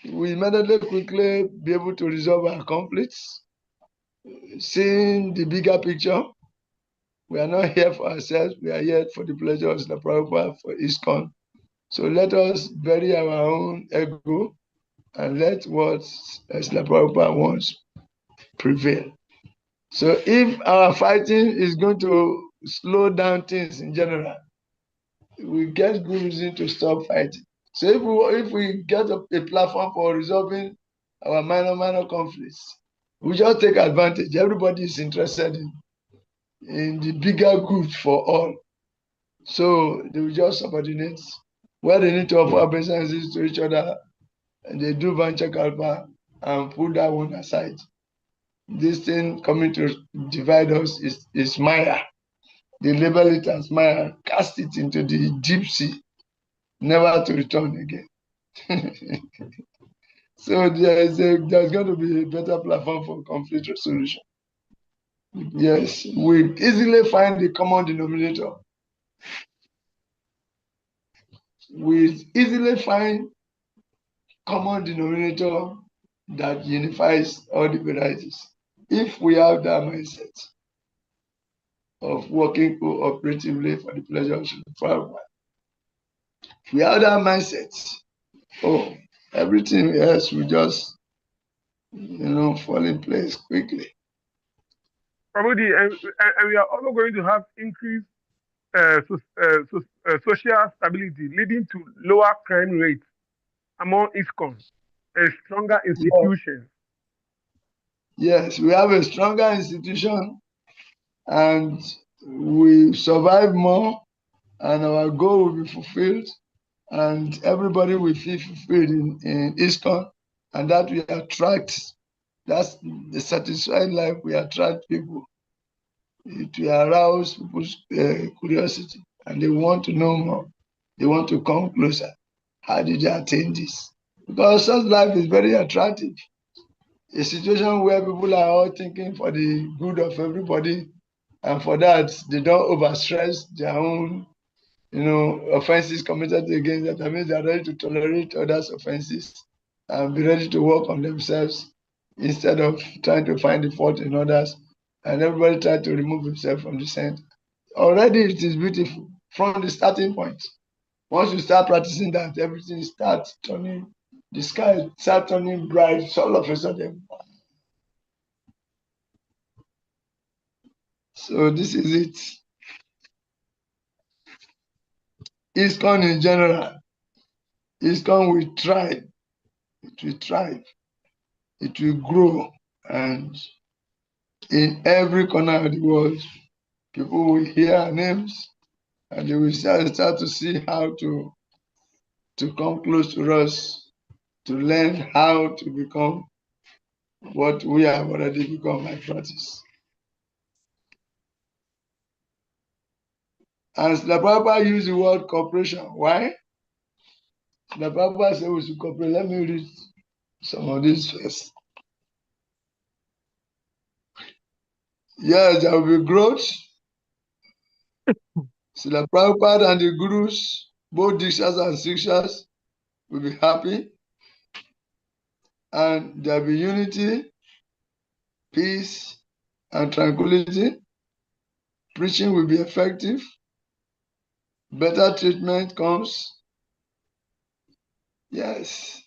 we immediately quickly be able to resolve our conflicts, seeing the bigger picture. We are not here for ourselves. We are here for the pleasure of the Prabhupada, for ISKCON. So let us bury our own ego and let what the Prabhupada wants prevail. So if our fighting is going to slow down things in general, we get good reason to stop fighting. So if we get a platform for resolving our minor conflicts, we just take advantage. Everybody is interested in the bigger good for all. So they will just subordinate where they need to offer obeisances to each other, and they do vanchakalpa and put that one aside. This thing coming to divide us is Maya. They label it as Maya, cast it into the deep sea, never to return again. So there's going to be a better platform for conflict resolution. Yes, we easily find the common denominator. We easily find common denominator that unifies all the varieties. If we have that mindset of working cooperatively for the pleasure of the Prabhupada, if we have that mindset, everything else will just, fall in place quickly. Probably, and we are also going to have increased social stability, leading to lower crime rates among ISKCON and stronger institutions. Yes, we have a stronger institution, and we survive more, and our goal will be fulfilled, and everybody will feel fulfilled in ISKCON, and that we attract. That's the satisfied life. We attract people. It will arouse people's curiosity, and they want to know more. They want to come closer. How did they attain this? Because such life is very attractive. A situation where people are all thinking for the good of everybody, and for that they don't overstress their own, offenses committed against them. That means they are ready to tolerate others' offenses and be ready to work on themselves instead of trying to find the fault in others. And everybody try to remove himself from the center. Already it is beautiful from the starting point. Once you start practicing that, everything starts turning, the sky starts turning bright, so all of a sudden. So this is it. ISKCON in general. ISKCON will thrive. It will thrive. It will grow. And in every corner of the world, people will hear our names, and they will start to see how to come close to us, to learn how to become what we have already become by practice. And Srila Prabhupada used the word cooperation. Why? Srila Prabhupada said we should cooperate. Let me read some of these first. Yes, there will be growth. Srila Prabhupada and the Gurus, both Dikshas and Sikshas, will be happy. And there will be unity, peace, and tranquility. Preaching will be effective. Better treatment comes. Yes.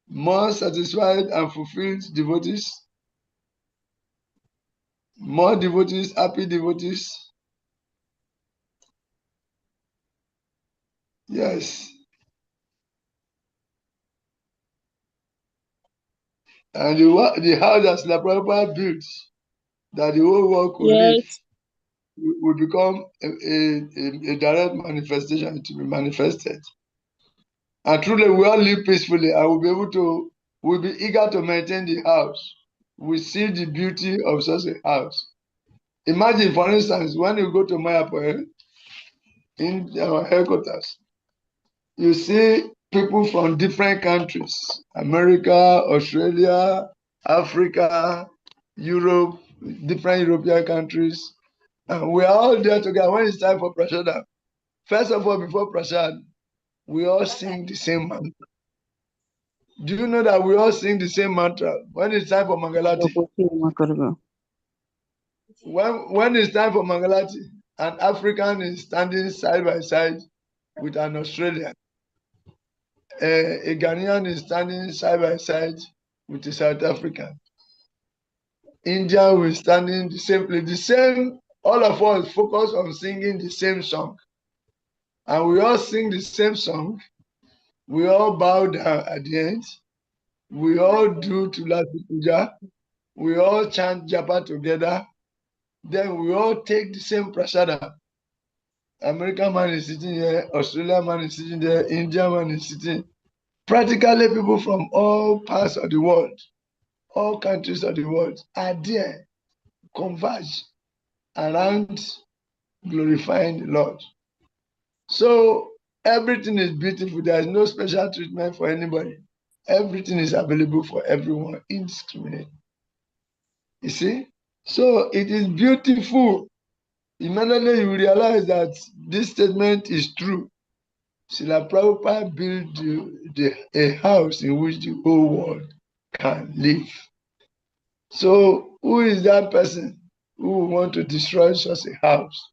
More satisfied and fulfilled devotees. More devotees, happy devotees. Yes. And the house that Srila Prabhupada built, that the whole world could live, Yes. will become a direct manifestation. It will be manifested. And truly, we all live peacefully. I will be able to, we'll be eager to maintain the house. We see the beauty of such a house. Imagine, for instance, when you go to Mayapur, in our headquarters, you see people from different countries, America, Australia, Africa, Europe, different European countries. And we are all there together when it's time for Prashadam. First of all, before Prashad, we all sing the same mantra. Do you know that we all sing the same mantra when it's time for Mangalati? When it's time for Mangalati, an African is standing side by side with an Australian. A Ghanaian is standing side by side with a South African. India will standing the same place. The same, all of us focus on singing the same song. And we all sing the same song. We all bow down at the end. We all do Tulasi Puja. We all chant Japa together. Then we all take the same prasada. American man is sitting here, Australian man is sitting there, Indian man is sitting. Practically people from all parts of the world, all countries of the world are there, converge around glorifying the Lord. So everything is beautiful. There is no special treatment for anybody. Everything is available for everyone, indiscriminate. You see? So it is beautiful. Immediately you realize that this statement is true. Srila Prabhupada built a house in which the whole world can live. So who is that person who will want to destroy such a house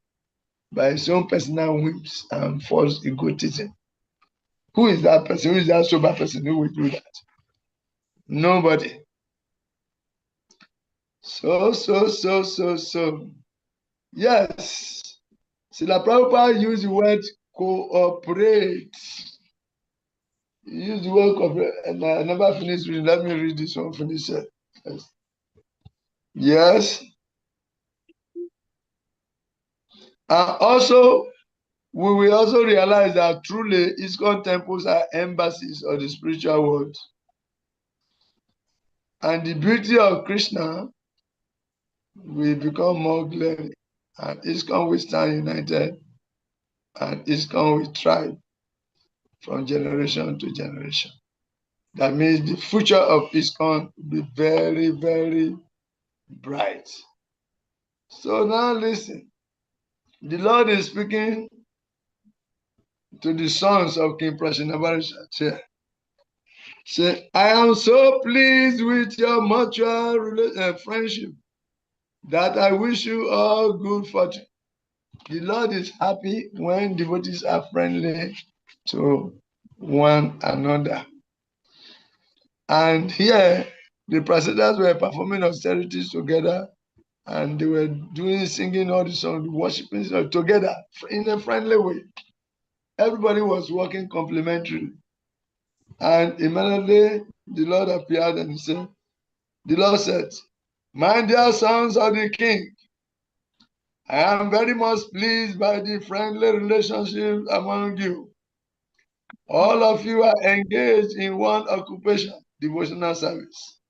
by his own personal whims and false egotism? Who is that person? Who is that sober person who will do that? Nobody. So. Yes. Srila Prabhupada used the word cooperate. He used the word cooperate, and I never finished reading. Let me read this one, finish it. Yes. And also, we will also realize that truly ISKCON temples are embassies of the spiritual world. And the beauty of Krishna will become more glaring. And ISKCON will stand united. And ISKCON will thrive from generation to generation. That means the future of ISKCON will be very, very bright. So now listen. The Lord is speaking to the sons of King Prashanavarisha. Say, I am so pleased with your mutual friendship that I wish you all good fortune. The Lord is happy when devotees are friendly to one another. And here, the Prasidas were performing austerities together, and they were singing all the songs, worshiping together in a friendly way. Everybody was working complementarily. And immediately the Lord appeared and he said, the Lord said, my dear sons of the king, I am very much pleased by the friendly relationship among you. All of you are engaged in one occupation, devotional service.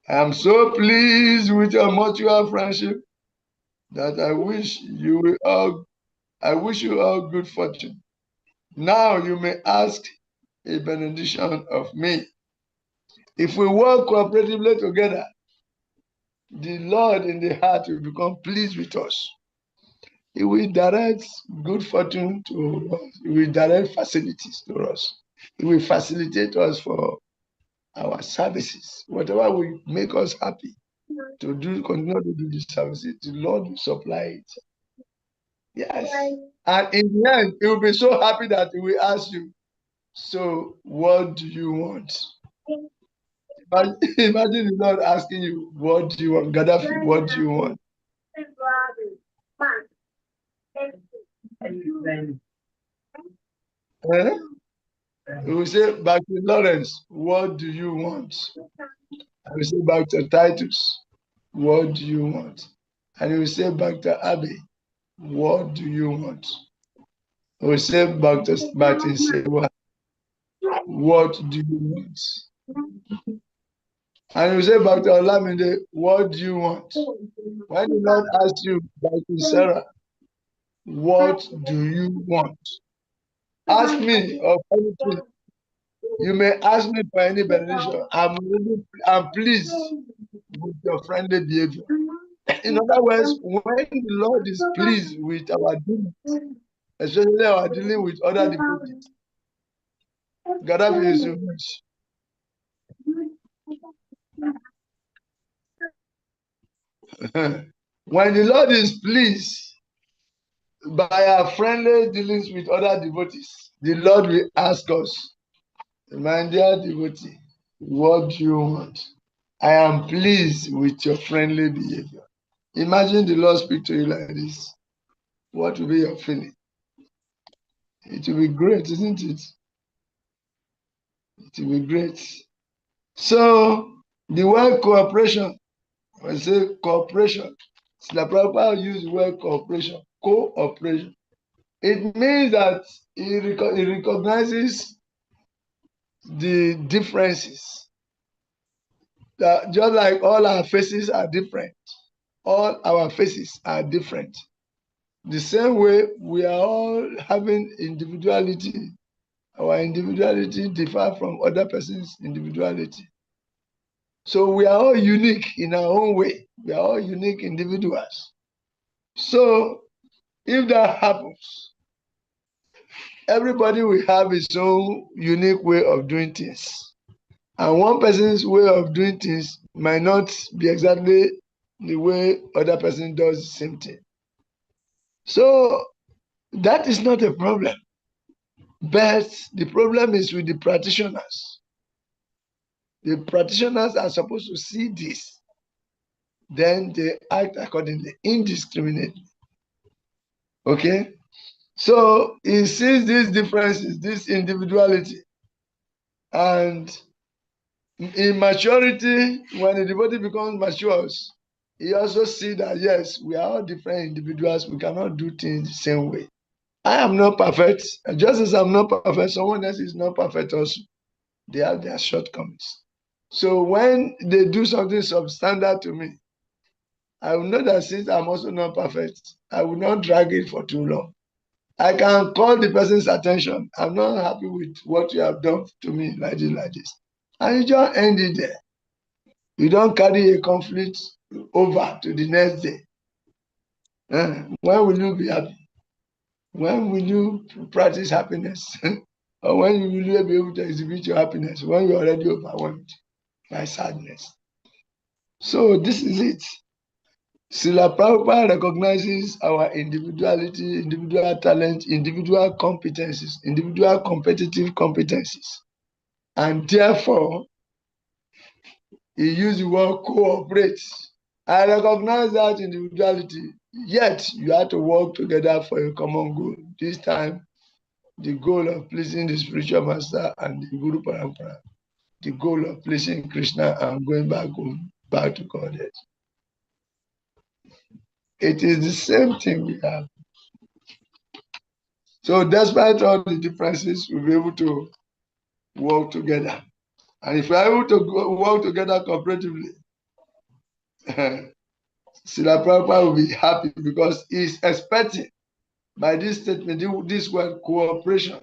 I am so pleased with your mutual friendship that I wish you will all I wish you all good fortune. Now you may ask a benediction of me. If we work cooperatively together, the Lord in the heart will become pleased with us. He will direct good fortune to us. He will direct facilities to us. He will facilitate us for our services. Whatever will make us happy to do, continue to do the services, the Lord will supply it. Yes. And in the end, he will be so happy that he will ask you, so what do you want? Imagine the Lord asking you, what do you want? Gaddafi, what do you want? Eh? He will say, back to Lawrence, what do you want? I will say back to Titus, what do you want? And he will say back to Abby, what do you want? I will say back to Martin, say, what do you want? And he will say back to Olamide, what do you want? When the Lord asks you, back to Sarah, what do you want? Ask me of anything. You may ask me for any benediction. I'm pleased with your friendly behavior. In other words, when the Lord is pleased with our dealings, especially our dealing with other devotees, Gaddafi is so much. When the Lord is pleased by our friendly dealings with other devotees, the Lord will ask us, my dear devotee, what do you want? I am pleased with your friendly behavior. Imagine the Lord speak to you like this. What will be your feeling? It will be great, isn't it? It will be great. So the word cooperation, I say cooperation. Srila Prabhupada use the word cooperation, cooperation. It means that he recognizes the differences. That just like all our faces are different, all our faces are different. The same way we are all having individuality. Our individuality differ from other person's individuality. So we are all unique in our own way. We are all unique individuals. So if that happens, everybody will have his own unique way of doing things. And one person's way of doing things might not be exactly the way other person does the same thing. So that is not a problem. But the problem is with the practitioners. The practitioners are supposed to see this. Then they act accordingly, indiscriminately. Okay? So he sees these differences, this individuality. And in maturity, when the devotee becomes mature, he also sees that, yes, we are all different individuals. We cannot do things the same way. I am not perfect. Just as I'm not perfect, someone else is not perfect also. They have their shortcomings. So when they do something substandard to me, I will know that since I'm also not perfect, I will not drag it for too long. I can call the person's attention. I'm not happy with what you have done to me like this. And you just end it there. You don't carry a conflict over to the next day. When will you be happy? When will you practice happiness? Or when will you be able to exhibit your happiness? When you're already overwhelmed by sadness. So this is it. Srila Prabhupada recognizes our individuality, individual talent, individual competencies, individual competitive competencies. And therefore, he used the word cooperate. I recognize that individuality, yet you have to work together for a common goal. This time, the goal of pleasing the spiritual master and the Guru Parampara, the goal of pleasing Krishna and going back home, back to Godhead. It is the same thing we have. So despite all the differences, we'll be able to work together. And if we're able to work together cooperatively, Srila Prabhupada will be happy because he's expecting by this statement, this word cooperation.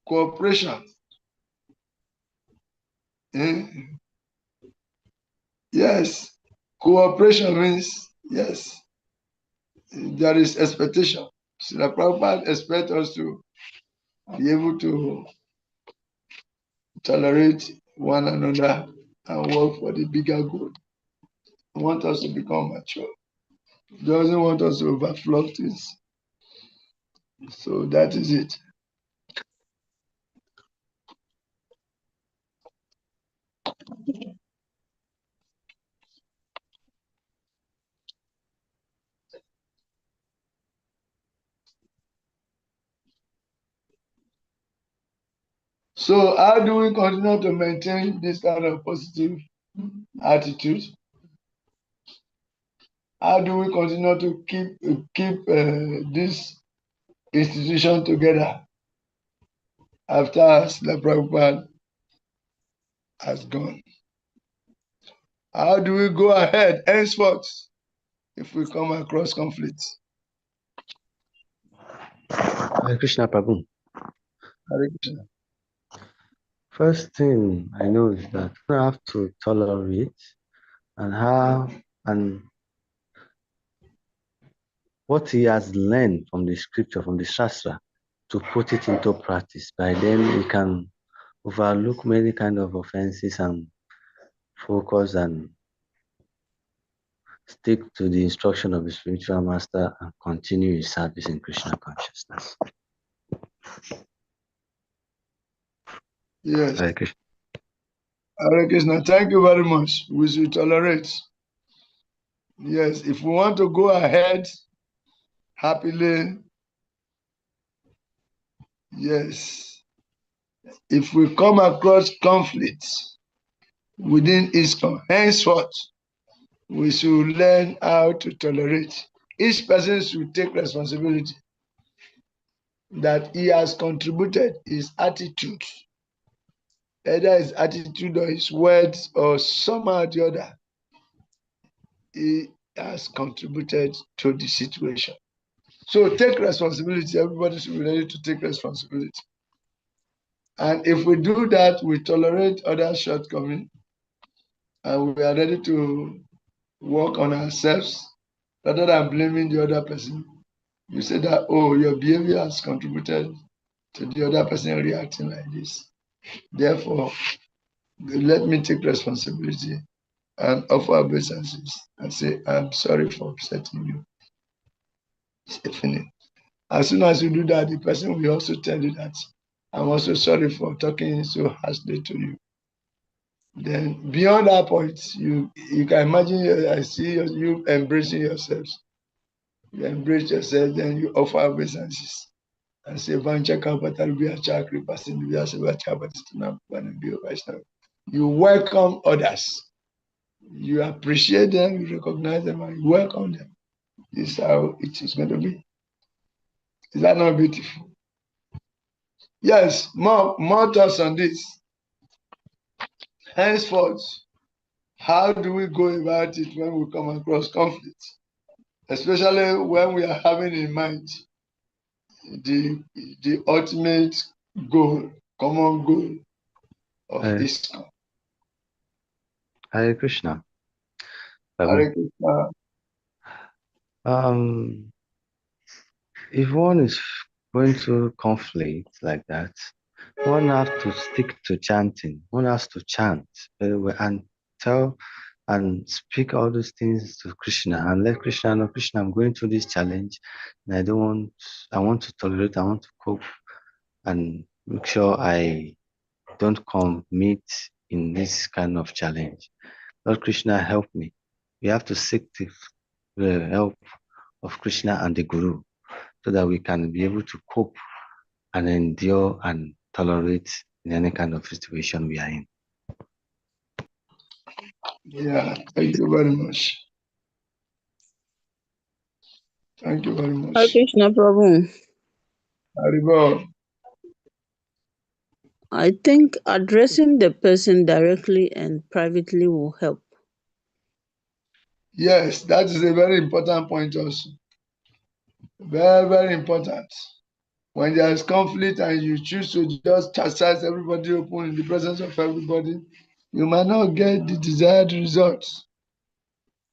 Cooperation. Yes, cooperation means yes, there is expectation. So the Prabhupada expects us to be able to tolerate one another and work for the bigger good. He wants us to become mature. He doesn't want us to overflow things. So that is it. So how do we continue to maintain this kind of positive attitude? How do we continue to keep this institution together after Srila Prabhupada has gone? How do we go ahead henceforth if we come across conflicts? Hare Krishna Prabhu. Hare Krishna. First thing I know is that we have to tolerate and what he has learned from the scripture, from the Shastra, to put it into practice. By then, he can overlook many kind of offenses and focus and stick to the instruction of the spiritual master and continue his service in Krishna consciousness. Yes. Hare Krishna. Hare Krishna. Thank you very much. We should tolerate. Yes, if we want to go ahead happily, yes. If we come across conflicts within ISKCON, henceforth, we should learn how to tolerate. Each person should take responsibility that he has contributed his attitude, either his attitude or his words or somehow or the other. He has contributed to the situation. So take responsibility. Everybody should be ready to take responsibility. And if we do that, we tolerate other shortcomings and we are ready to work on ourselves rather than blaming the other person. You say that, oh, your behavior has contributed to the other person reacting like this. Therefore, let me take responsibility and offer obeisances and say, I'm sorry for upsetting you. As soon as you do that, the person will also tell you that I'm also sorry for talking so harshly to you. Then beyond that point, you can imagine, I see you embracing yourselves. You embrace yourself, then you offer obeisances and say, you welcome others. You appreciate them, you recognize them, and you welcome them. This is how it is going to be. Is that not beautiful? Yes, more thoughts on this. Henceforth, how do we go about it when we come across conflict? Especially when we are having in mind the ultimate goal, common goal of ISKCON. Hare Krishna. Hare Krishna. If one is going through conflict like that, one has to stick to chanting. One has to chant very well and tell and speak all those things to Krishna and let Krishna know, Krishna, I'm going through this challenge and I want to tolerate, I want to cope and make sure I don't commit in this kind of challenge. Lord Krishna, help me. We have to seek the help of Krishna and the Guru so that we can be able to cope and endure and tolerate in any kind of situation we are in. Yeah, thank you very much. Thank you very much. Hare Krishna Prabhu. Haribol. I think addressing the person directly and privately will help. Yes, that is a very important point also. Very, very important. When there is conflict and you choose to just chastise everybody open in the presence of everybody, you might not get the desired results.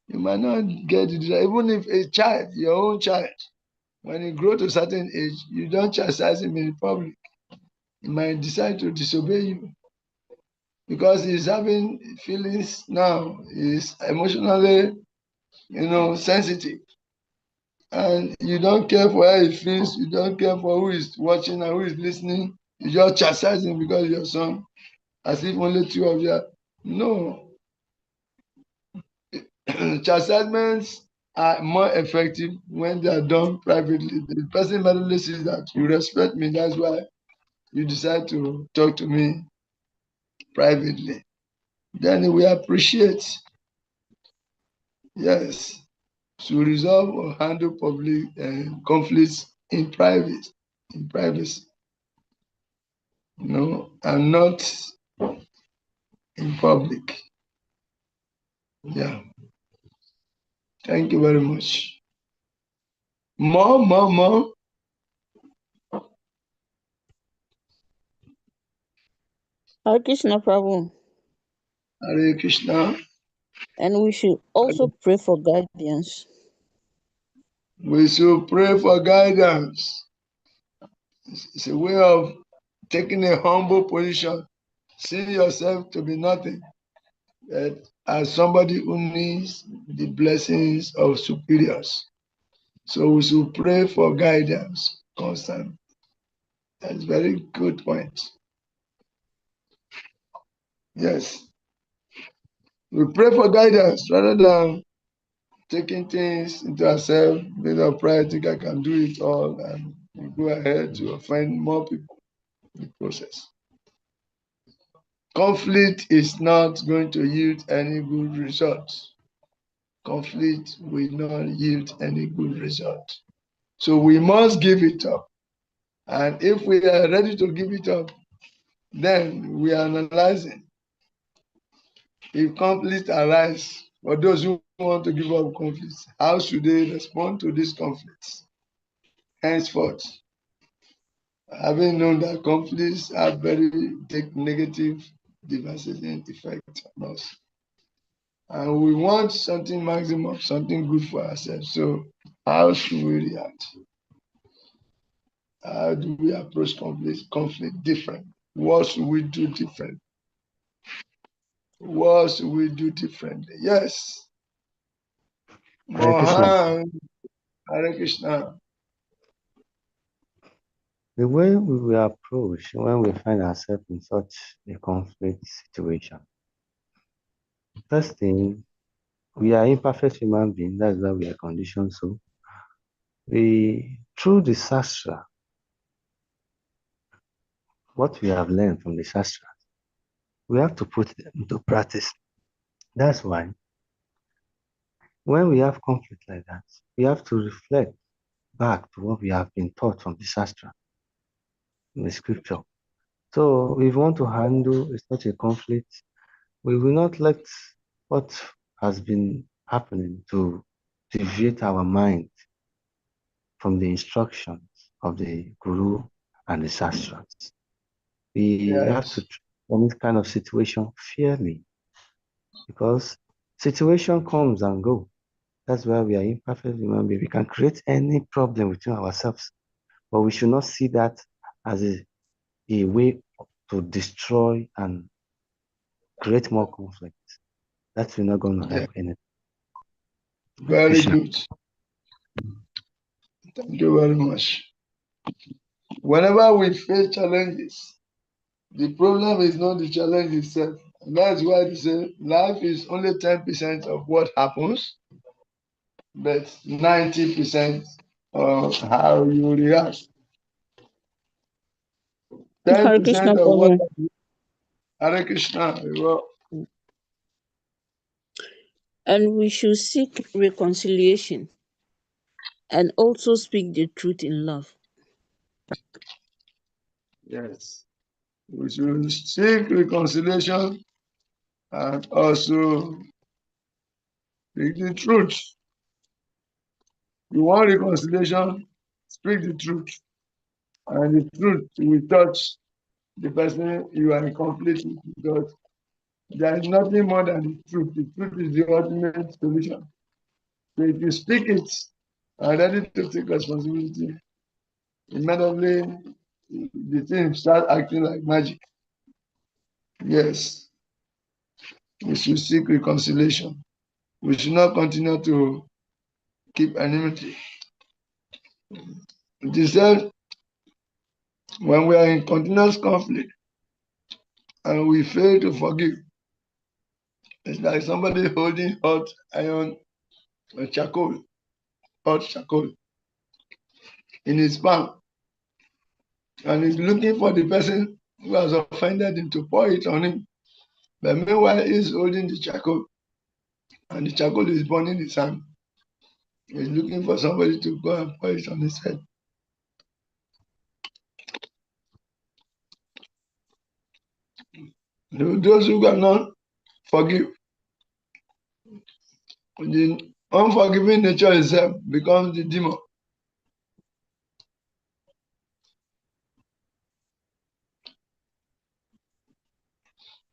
You might not get the desired, even if a child, your own child, when he grows to a certain age, you don't chastise him in public. He might decide to disobey you because he's having feelings now. He's emotionally, sensitive. And you don't care for how he feels, you don't care for who is watching and who is listening. You just chastise him because your son, as if only two of you. No. Chastisements are more effective when they are done privately. The person immediately sees that you respect me, that's why you decide to talk to me privately. Then we appreciate, yes, to resolve or handle public conflicts in private, in privacy, and not in public. Yeah. Thank you very much. More. Hare Krishna Prabhu. Hare Krishna. And we should also pray for guidance. We should pray for guidance. It's a way of taking a humble position, seeing yourself to be nothing, but as somebody who needs the blessings of superiors. So we should pray for guidance constantly. That's a very good point. Yes. We pray for guidance rather than taking things into ourselves, being of pride, think I can do it all, and we go ahead to offend more people in the process. Conflict is not going to yield any good result. Conflict will not yield any good result. So we must give it up. And if we are ready to give it up, then we are analyzing. If conflict arise, for those who want to give up conflicts, how should they respond to these conflicts? Henceforth, having known that conflicts have very negative devastating effect on us. And we want something maximum, something good for ourselves. So how should we react? How do we approach conflict different? What should we do different? What should we do differently? Yes. Hare Krishna. Mohan, Hare Krishna. The way we will approach when we find ourselves in such a conflict situation. First thing, we are imperfect human beings. That's why we are conditioned so. Through the Shastra, what we have learned from the Shastra, we have to put it into practice. That's why when we have conflict like that, we have to reflect back to what we have been taught from the Shastra, in the scripture. So if we want to handle such a conflict, we will not let what has been happening to deviate our mind from the instructions of the Guru and the Shastras. We have to treat any kind of situation fairly, because situation comes and go. That's why we are imperfect human beings. We can create any problem within ourselves, but we should not see that as a way to destroy and create more conflict. That's not going to help anything. Very Krishna. good. Thank you very much. Whenever we face challenges, the problem is not the challenge itself. And that's why they say life is only 10% of what happens, but 90% of how you react. Hare Krishna 10% of what Prabhu. Hare Krishna. And we should seek reconciliation and also speak the truth in love. Yes. We should seek reconciliation and also speak the truth. You want reconciliation, speak the truth, and the truth will touch the person you are in conflict with, because there is nothing more than the truth. The truth is the ultimate solution. So if you speak it, are ready to take responsibility, immediately the thing start acting like magic. Yes, we should seek reconciliation. We should not continue to keep enmity. It is said when we are in continuous conflict and we fail to forgive, it's like somebody holding hot iron charcoal, hot charcoal in his palm, and he's looking for the person who has offended him to pour it on him. But meanwhile, he's holding the charcoal, and the charcoal is burning his hand. He's looking for somebody to go and pour it on his head. Those who cannot forgive, the unforgiving nature itself becomes the demon.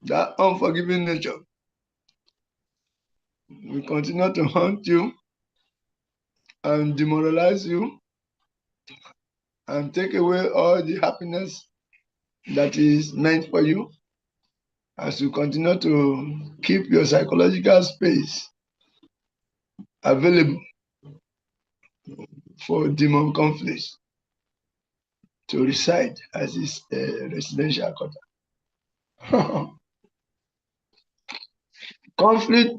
That unforgiving nature will continue to haunt you and demoralize you and take away all the happiness that is meant for you as you continue to keep your psychological space available for demon conflicts to reside as his residential quarter. Conflict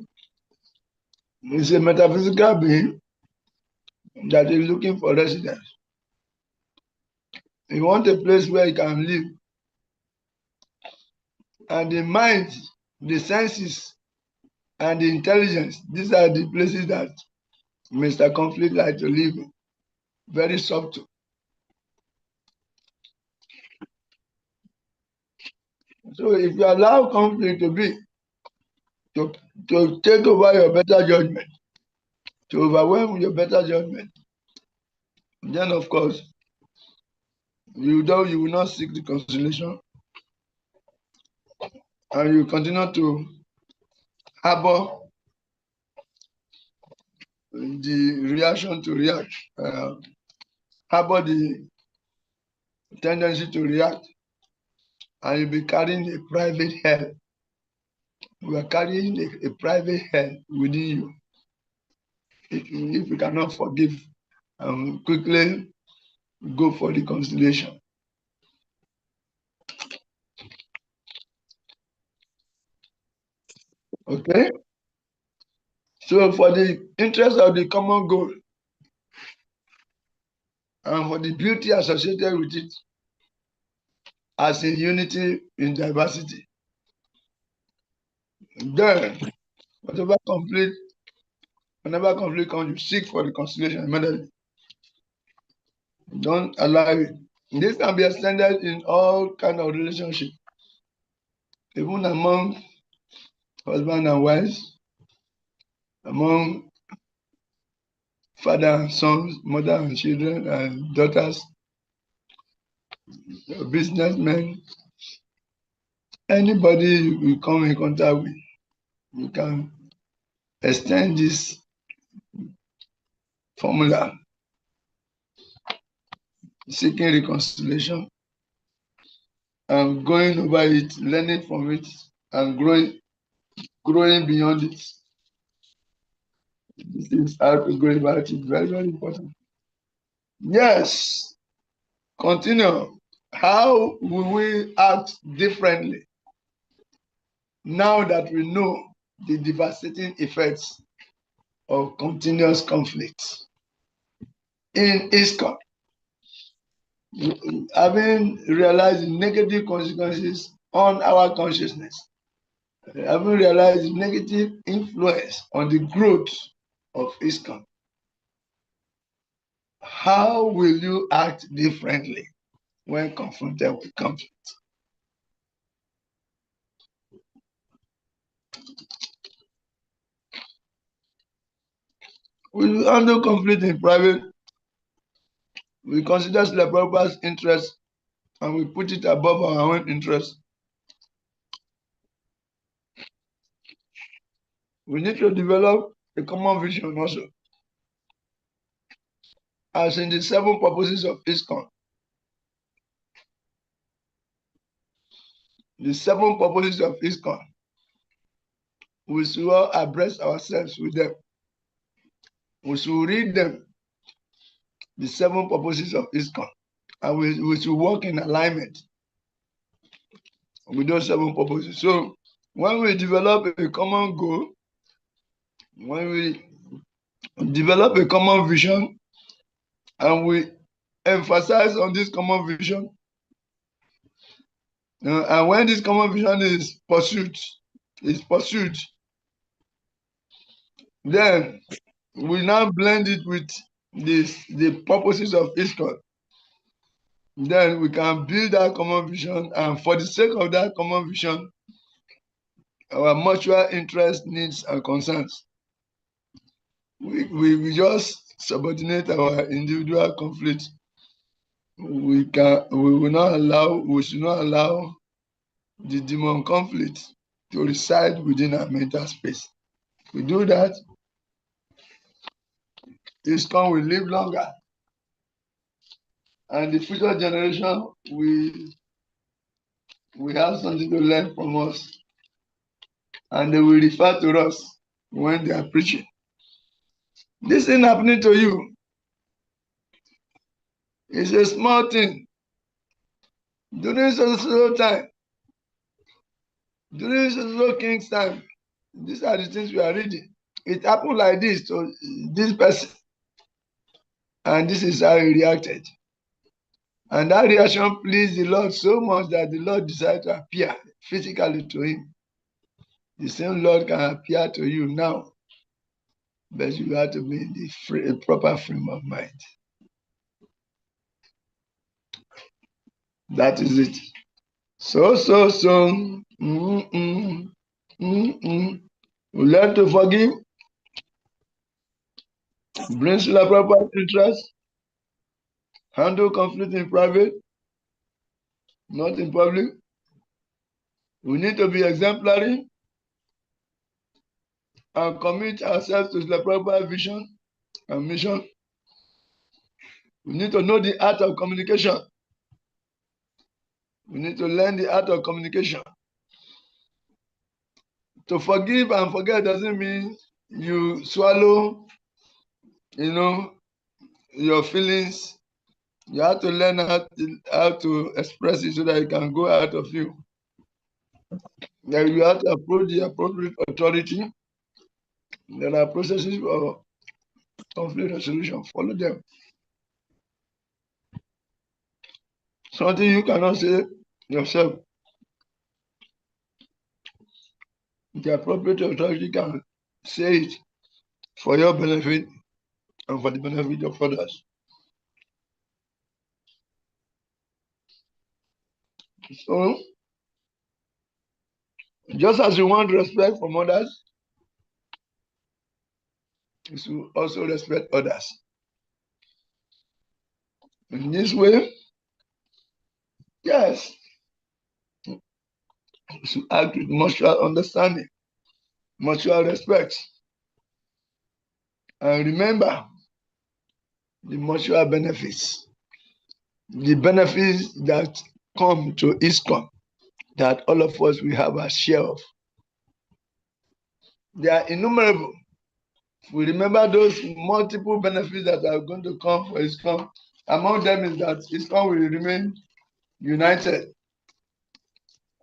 is a metaphysical being that is looking for residence. He wants a place where he can live. And the mind, the senses, and the intelligence, these are the places that Mr. Conflict like to live in. Very subtle. So if you allow conflict to be, to take over your better judgment, to overwhelm your better judgment, then of course, you will not seek the consolation, and you continue to harbor the reaction to react, harbor the tendency to react, and you'll be carrying a private hell. You are carrying a private hell within you. If you cannot forgive, quickly go for reconciliation. Okay? So for the interest of the common goal and for the beauty associated with it, as in unity in diversity, then whenever conflict comes, you seek for reconciliation immediately. Don't allow it. This can be extended in all kind of relationships, even among husband and wives, among father and sons, mother and children and daughters, businessmen, anybody you come in contact with, you can extend this formula, seeking reconciliation and going over it, learning from it, and growing beyond it. This is how to go about it. Very, very important. Yes. Continue. How will we act differently now that we know the devastating effects of continuous conflict in ISCON? Having realized the negative consequences on our consciousness, having realized the negative influence on the growth of ISCON, how will you act differently when confronted with conflict? Will you handle conflict in private? we consider Prabhupada's interest and we put it above our own interest. We need to develop a common vision also. As in the 7 purposes of ISKCON. The 7 purposes of ISKCON. We should all abreast ourselves with them. We should read them. The 7 purposes of ISKCON. And we should work in alignment with those 7 purposes. So when we develop a common goal, when we develop a common vision, and we emphasize on this common vision, and when this common vision is pursued, then we now blend it with the purposes of ISKCON. Then we can build that common vision, and for the sake of that common vision, our mutual interest, needs, and concerns, we just subordinate our individual conflict. We should not allow the demon conflict to reside within our mental space. If we do that, ISKCON will live longer, and the future generation will have something to learn from us, and they will refer to us when they are preaching. This thing happening to you is a small thing. During so time, during so king's time, these are the things we are reading. It happened like this to this person, and this is how he reacted. And that reaction pleased the Lord so much that the Lord decided to appear physically to him. The same Lord can appear to you now, but you have to be in the proper frame of mind. That is it. So. We learn to forgive, brings the proper interest, handle conflict in private, not in public. We need to be exemplary and commit ourselves to the proper vision and mission. We need to know the art of communication. We need to learn the art of communication. To forgive and forget doesn't mean you swallow, your feelings. You have to learn how to express it so that it can go out of you. Then you have to approach the appropriate authority. There are processes for conflict resolution. Follow them. Something you cannot say yourself, the appropriate authority can say it for your benefit and for the benefit of others. So, just as you want respect from others, you should also respect others. In this way, yes, you should act with mutual understanding, mutual respect. And remember the mutual benefits, the benefits that come to ISKCON, that all of us will have a share of. They are innumerable. If we remember those multiple benefits that are going to come for ISKCON, among them is that ISKCON will remain united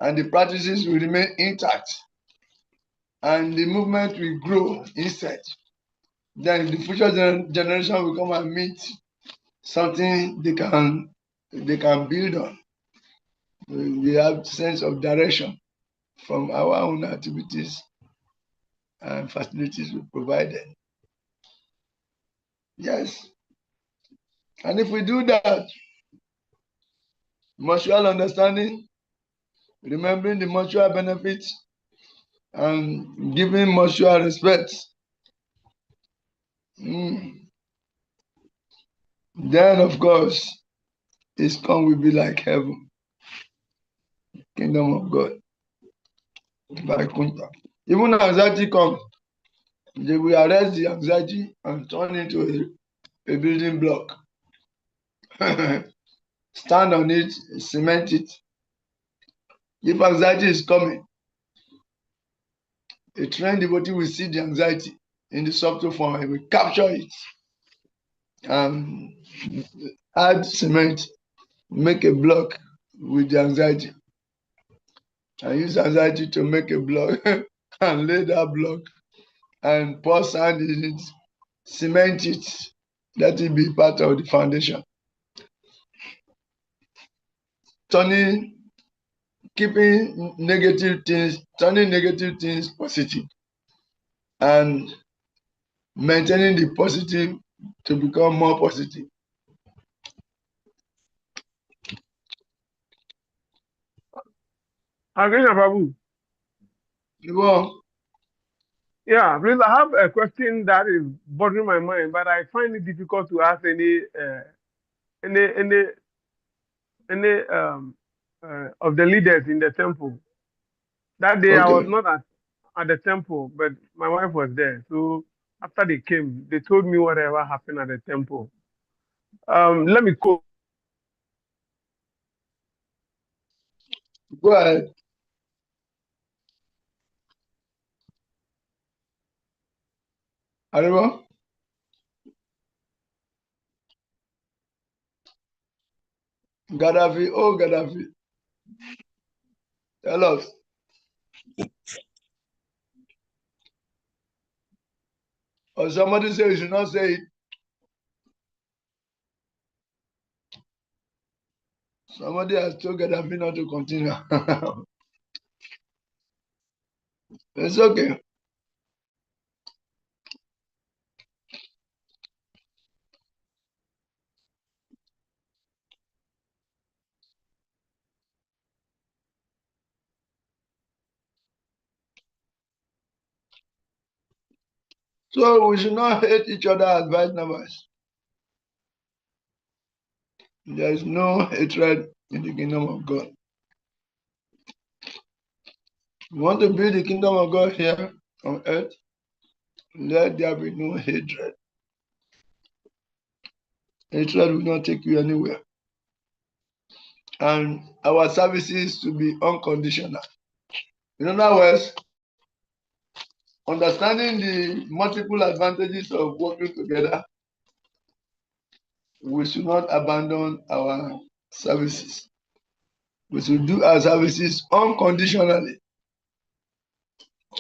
and the practices will remain intact and the movement will grow instead. Then the future generation will come and meet something they can build on. They have sense of direction from our own activities and facilities we provided. Yes. And if we do that, mutual understanding, remembering the mutual benefits, and giving mutual respect, then of course his come will be like heaven, kingdom of God. By Kunta. Even anxiety comes, they will arrest the anxiety and turn into a building block. Stand on it, cement it. If anxiety is coming, a trained devotee will see the anxiety in the subtle form and will capture it and add cement, make a block with the anxiety, and use anxiety to make a block and lay that block and pour sand in it, cement it. Let it be part of the foundation. Turning keeping negative things, turning negative things positive, and maintaining the positive to become more positive. Krishna Prabhu. Well, Yeah, please, I have a question that is bothering my mind, but I find it difficult to ask any any any of the leaders in the temple. That day I was okay. not at the temple, but my wife was there. So after they came, they told me whatever happened at the temple. Let me quote. Go ahead. Arriba. Gaddafi. Oh, Gaddafi. Tell us. Or somebody say you should not say it. Somebody has told Gaddafi not to continue. It's okay. So we should not hate each other as vice numbers. There is no hatred in the kingdom of God. We want to build the kingdom of God here on earth. Let there be no hatred. Hatred will not take you anywhere. And our services to be unconditional. In other words, understanding the multiple advantages of working together, we should not abandon our services. We should do our services unconditionally.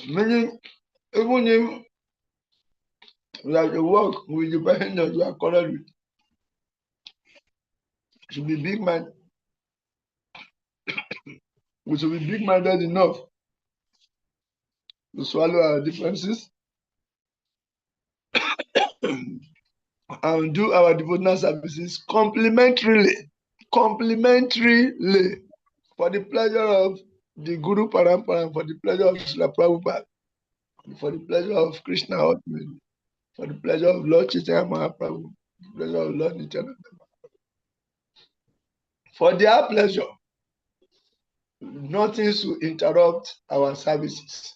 Meaning, even if we have to work with the person that you are connected with, should be big minded. We should be big minded enough to swallow our differences and do our devotional services complementarily for the pleasure of the Guru Parampara, for the pleasure of Srila Prabhupada, for the pleasure of Krishna ultimately, for the pleasure of Lord Chaitanya Mahaprabhu, the pleasure of Lord Nityananda. For their pleasure, nothing should interrupt our services.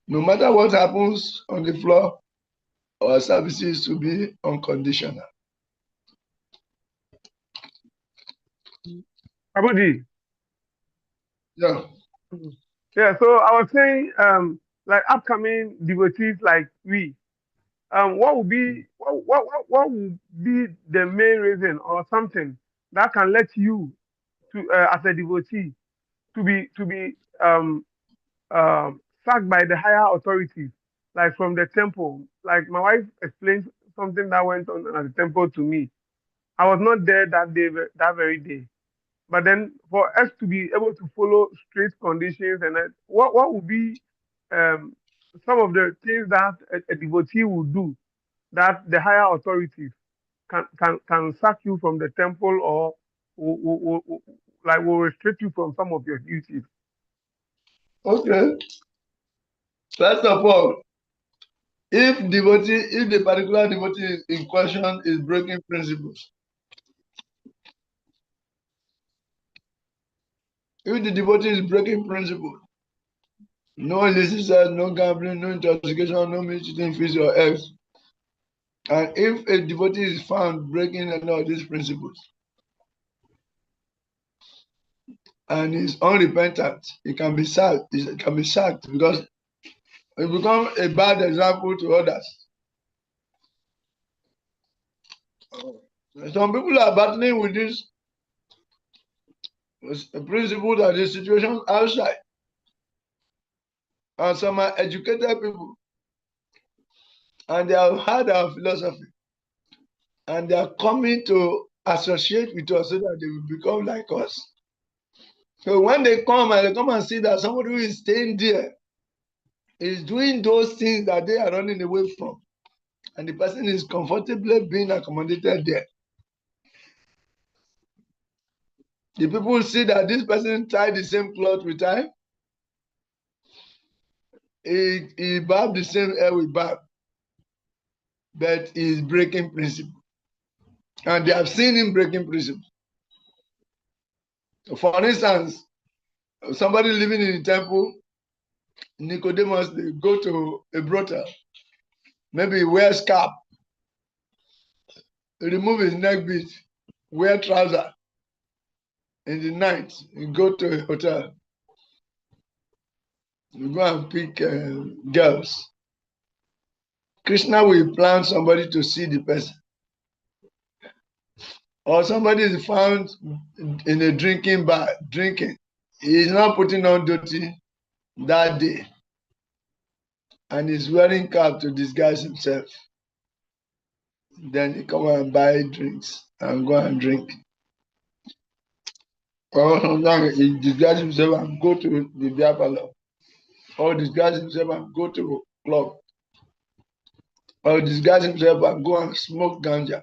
No matter what happens on the floor, our services should be unconditional. Prabhuji. Yeah. Yeah, so I was saying, like upcoming devotees like we, what would be what would be the main reason or something that can let you to as a devotee to be sacked by the higher authorities, like from the temple. Like my wife explained something that went on at the temple to me. I was not there that day, that very day. But then for us to be able to follow strict conditions and what would be um, some of the things that a devotee will do that the higher authorities can sack you from the temple or like will restrict you from some of your duties. Okay. First of all, if the particular devotee in question is breaking principles, If the devotee is breaking principle, no illicit, no gambling, no intoxication, no mistreating fish or eggs, and if a devotee is found breaking any of these principles and is unrepentant, it can be sacked. It can be sacked because it becomes a bad example to others. Some people are battling with this principle that the situation outside, and some are educated people, and they have heard our philosophy, and they are coming to associate with us so that they will become like us. So when they come and see that somebody who is staying there is doing those things that they are running away from, and the person is comfortably being accommodated there. The people see that this person tied the same cloth with time, he barb the same hair with barb, but he is breaking principle. And they have seen him breaking principle. For instance, somebody living in the temple, Nicodemus, they go to a brothel, maybe he wears cap, remove his neck bead, wear trouser. In the night, you go to a hotel, you go and pick girls. Krishna will plan somebody to see the person. Or somebody is found in a drinking bar, drinking. He is not putting on dhoti that day, and he's wearing cap to disguise himself. Then he come and buy drinks and go and drink. Or sometimes he disguise himself and go to the beer parlor. Or disguise himself and go to a club. Or disguise himself and go and smoke ganja.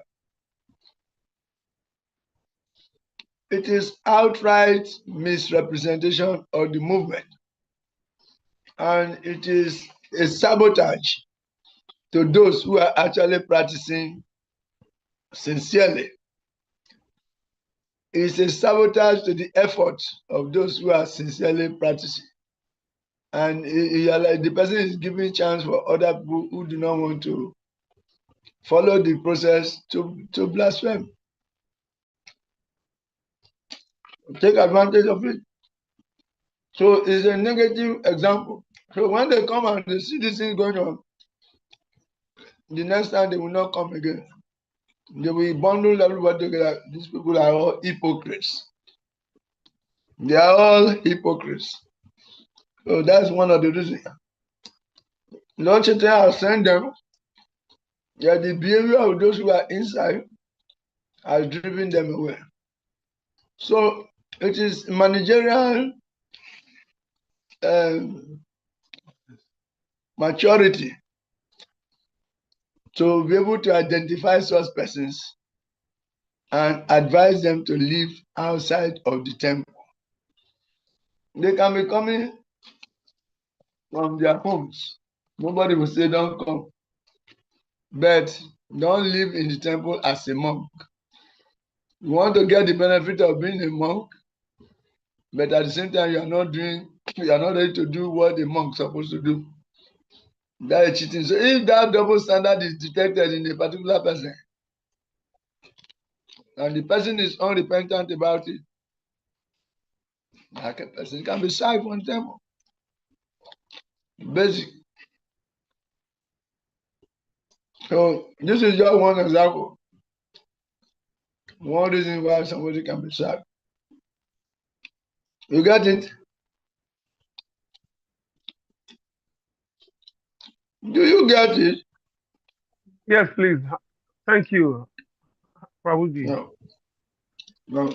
It is outright misrepresentation of the movement. And it is a sabotage to those who are actually practicing sincerely. It's a sabotage to the effort of those who are sincerely practicing. And the person is giving chance for other people who do not want to follow the process to blaspheme. Take advantage of it. So it's a negative example. So when they come and they see this thing going on, the next time they will not come again. They will bundle everybody together. These people are all hypocrites. They are all hypocrites. So that's one of the reasons. Lord Chaitanya has sent them. Yeah, the behavior of those who are inside has driven them away. So it is managerial maturity to be able to identify such persons and advise them to live outside of the temple. They can be coming from their homes. Nobody will say don't come. But don't live in the temple as a monk. You want to get the benefit of being a monk, but at the same time you are not ready to do what a monk is supposed to do. That is cheating. So if that double standard is detected in a particular person, and the person is unrepentant about it, like a person can be sacked from temple. Basic. So this is just one example. One reason why somebody can be sacked. You get it? Do you get it? Yes, please. Thank you, Prabhuji. No.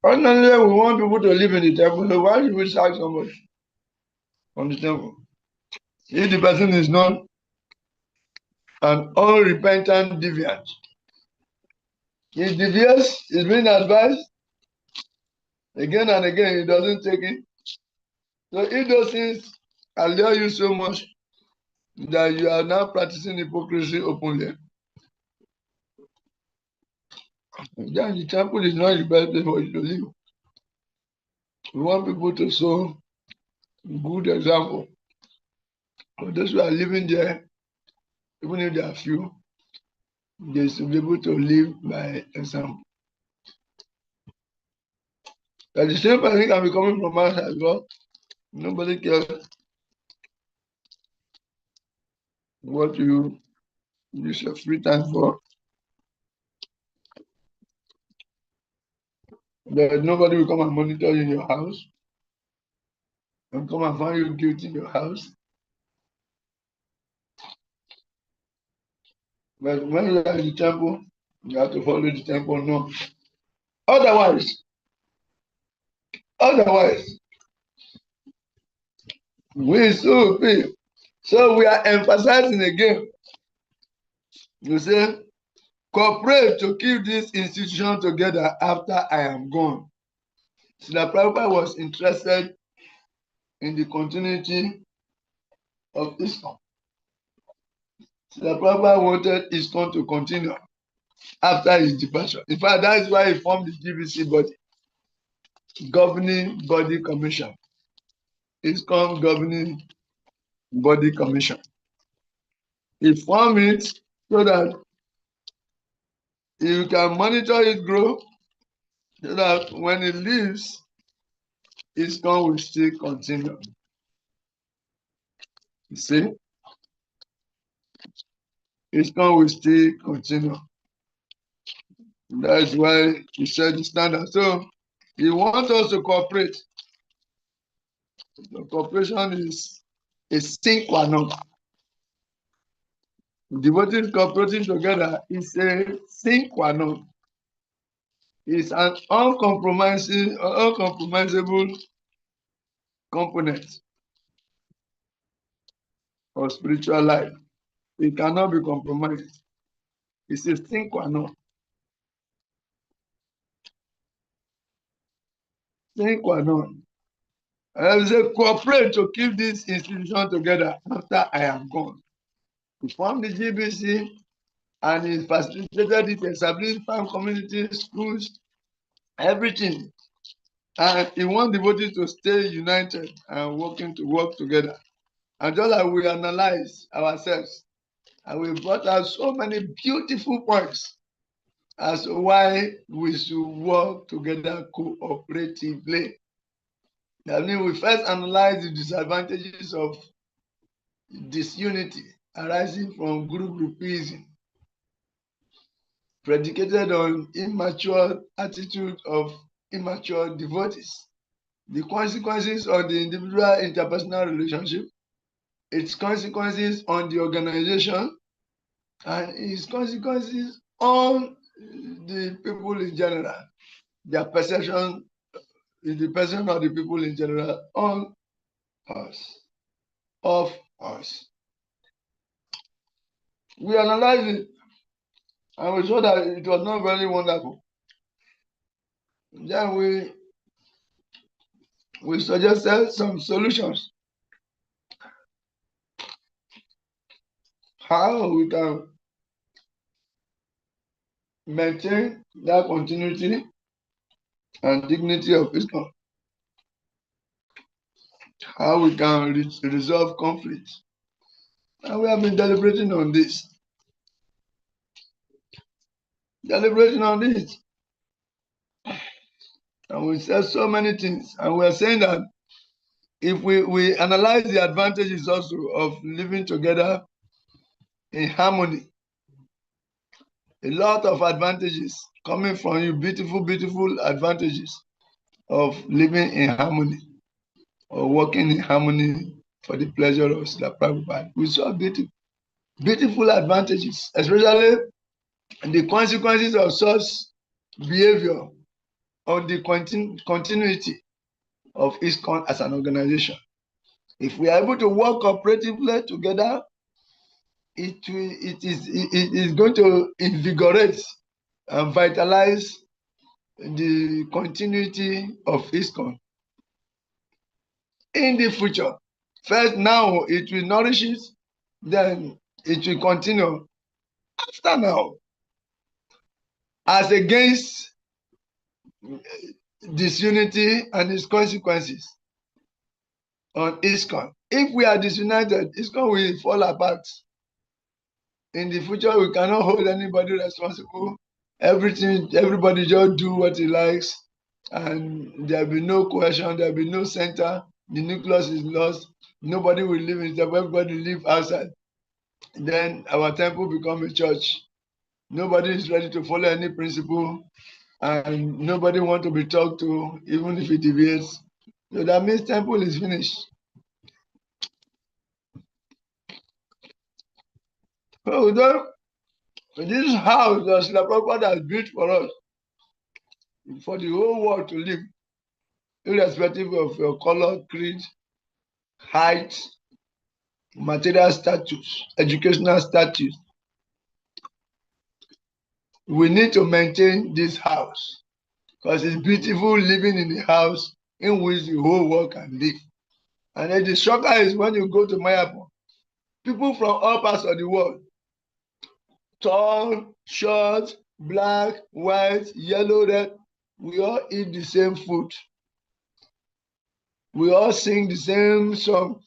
Ordinarily, we want people to live in the temple. So why should we sack somebody from the temple? If the person is not an unrepentant deviant, he deviates, is being advised again and again, he doesn't take it. So if those things allure you so much that you are now practicing hypocrisy openly, then the temple is not the best place for you to live. We want people to show good example. For those who are living there, even if they are few, they should be able to live by example. But the same person can be coming from outside as well. Nobody cares what you use your free time for. But nobody will come and monitor you in your house and come and find you guilty in your house. But when you are in the temple, you have to follow the temple. No. Otherwise, we still be. So we are emphasizing again. You say, cooperate to keep this institution together after I am gone. Srila Prabhupada was interested in the continuity of ISKCON. Srila Prabhupada wanted ISKCON to continue after his departure. In fact, that is why he formed the GBC body, Governing Body Commission. ISKCON Governing Body Commission. He formed it so that you can monitor it grow, so that when it leaves, ISKCON will still continue. You see? ISKCON will still continue. That's why he set the standard. So he wants us to cooperate. The cooperation is a sine qua non. Devotees cooperating together is a sine qua non. It's an uncompromisable component of spiritual life. It cannot be compromised. It's a sine qua non. Sine qua non. I will say cooperate to keep this institution together after I am gone. We formed the GBC and he facilitated it, established farm communities, schools, everything. And he wants devotees to stay united and work together. And just like we analyze ourselves, and we brought out so many beautiful points as to why we should work together cooperatively. That means we first analyze the disadvantages of disunity arising from groupism, predicated on immature attitude of immature devotees, the consequences of the individual interpersonal relationship, its consequences on the organization, and its consequences on the people in general, their perception, the perception of the people in general on us, of us. We analyzed it and we saw that it was not very wonderful. Then we suggested some solutions. How we can maintain that continuity and dignity of ISKCON. How we can resolve conflict. And we have been deliberating on this. And we said so many things. And we are saying that if we analyze the advantages also of living together in harmony, a lot of advantages coming from you, beautiful, beautiful advantages of living in harmony or working in harmony for the pleasure of Srila Prabhupada. We saw beautiful advantages, especially the consequences of such behavior on the continuity of ISKCON as an organization. If we are able to work cooperatively together, it is going to invigorate and vitalize the continuity of ISKCON in the future. First, now it will nourish it, then it will continue after now, as against disunity and its consequences on ISKCON. If we are disunited, ISKCON will fall apart. In the future, we cannot hold anybody responsible. Everybody just do what he likes, and there'll be no cohesion, there'll be no center. The nucleus is lost. Nobody will live in itself. Everybody live outside. Then our temple become a church. Nobody is ready to follow any principle, and nobody want to be talked to, even if it deviates. So that means temple is finished. So this house that Srila Prabhupada has built for us, for the whole world to live, irrespective of your color, creed, height, material status, educational status. We need to maintain this house because it's beautiful living in a house in which the whole world can live. And then the shocker is when you go to Mayapur, people from all parts of the world, tall, short, black, white, yellow, red, we all eat the same food. We all sing the same song.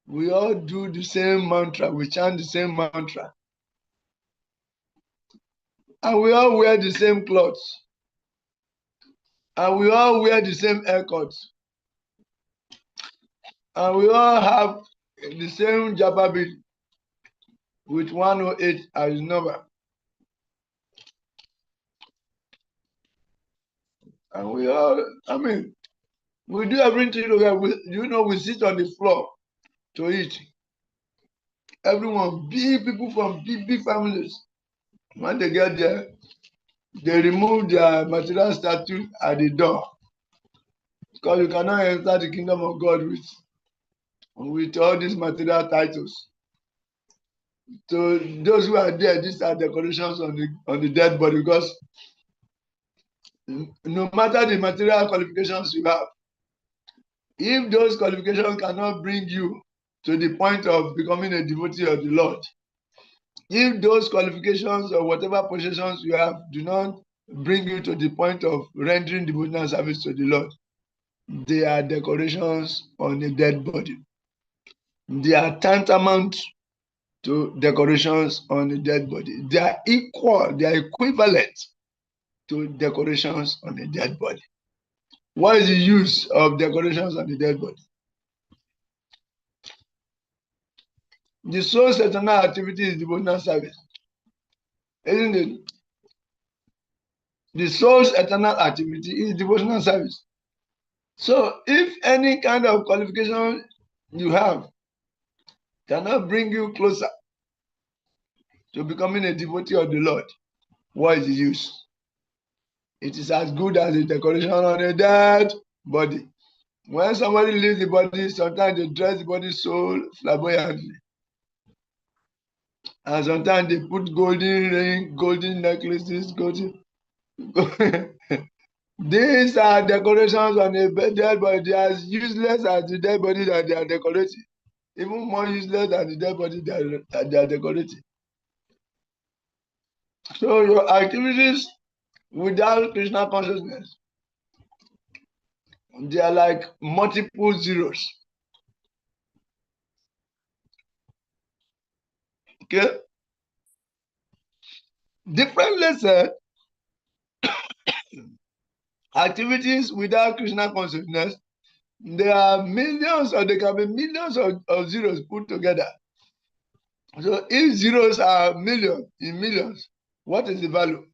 We all do the same mantra. We chant the same mantra. And we all wear the same clothes. And we all wear the same haircuts. And we all have the same jababi with 108 as number. And we all, we do everything together. We sit on the floor to eat. Everyone, big people from big families. When they get there, they remove their material statue at the door. Because you cannot enter the kingdom of God with all these material titles. So those who are there, these are decorations on the dead body, because no matter the material qualifications you have, if those qualifications cannot bring you to the point of becoming a devotee of the Lord, if those qualifications or whatever possessions you have do not bring you to the point of rendering devotional service to the Lord, they are decorations on a dead body. They are tantamount to decorations on a dead body. They are equal, they are equivalent to decorations on a dead body. What is the use of decorations on the dead body? The soul's eternal activity is devotional service, isn't it? The soul's eternal activity is devotional service. So if any kind of qualification you have cannot bring you closer to becoming a devotee of the Lord, what is the use? It is as good as a decoration on a dead body. When somebody leaves the body, sometimes they dress the body so flamboyantly. And sometimes they put golden ring, golden necklaces, golden. These are decorations on a dead body. They are as useless as the dead body that they are decorating. Even more useless than the dead body that they are decorating. So your activities without Krishna consciousness, they are like multiple zeros. Okay? Differently said, activities without Krishna consciousness, there are millions, or there can be millions of zeros put together. So if zeros are in millions, what is the value?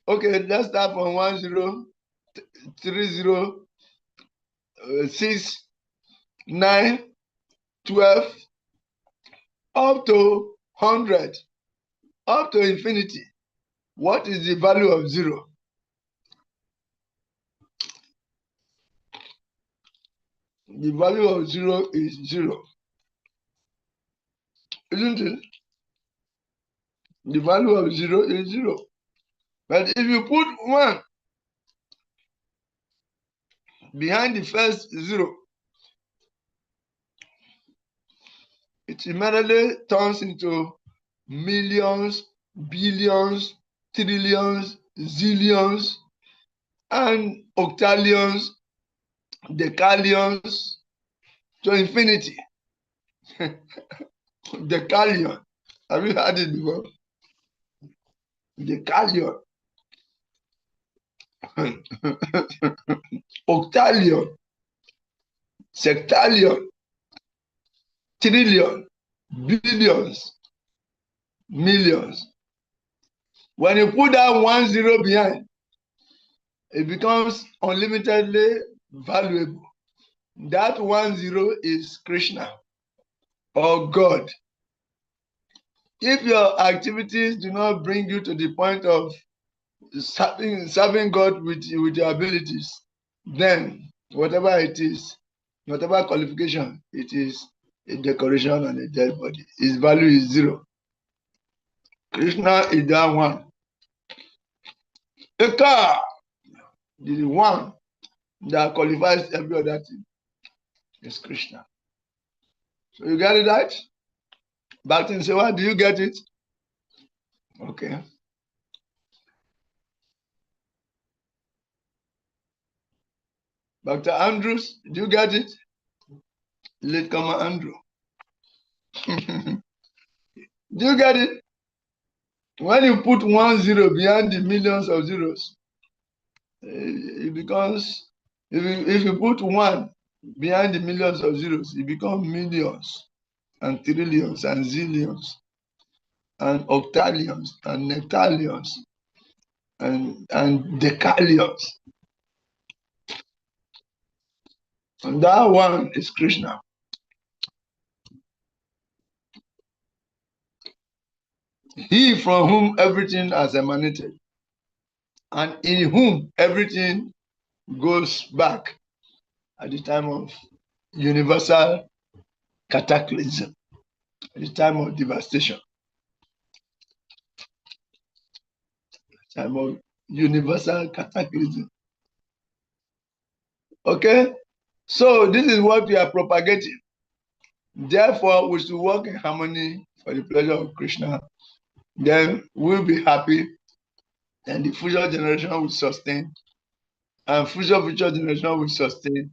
Okay, let's start from 1 0, 3 0, 6, 9, 12, up to 100, up to infinity. What is the value of zero? The value of zero is zero, isn't it? The value of zero is zero. But if you put 1 behind the first zero, it immediately turns into millions, billions, trillions, zillions. and octillions, decallions to infinity. Decallion. Have you heard it before? Decallion. Octillion. Sectillion. Trillion. Billions. Millions. When you put that 1 0 behind, it becomes unlimitedly valuable. That 1 0 is Krishna or God. If your activities do not bring you to the point of serving God with your abilities, then whatever it is, whatever qualification, it is a decoration and a dead body. Its value is 0. Krishna is that one. A car, the one that qualifies every other thing, is Krishna. So you get it right? Back in Sewa, do you get it? Okay. Dr. Andrews, do you get it? Late comer Andrew. Do you get it? When you put 1 0 behind the millions of zeros, it becomes, if you put 1 behind the millions of zeros, it becomes millions and trillions and zillions and octillions and nectillions and decallions. And that one is Krishna. He from whom everything has emanated, and in whom everything goes back at the time of universal cataclysm, at the time of devastation, time of universal cataclysm. Okay? So this is what we are propagating. Therefore, we should work in harmony for the pleasure of Krishna. Then we'll be happy, and the future generation will sustain, and future generation will sustain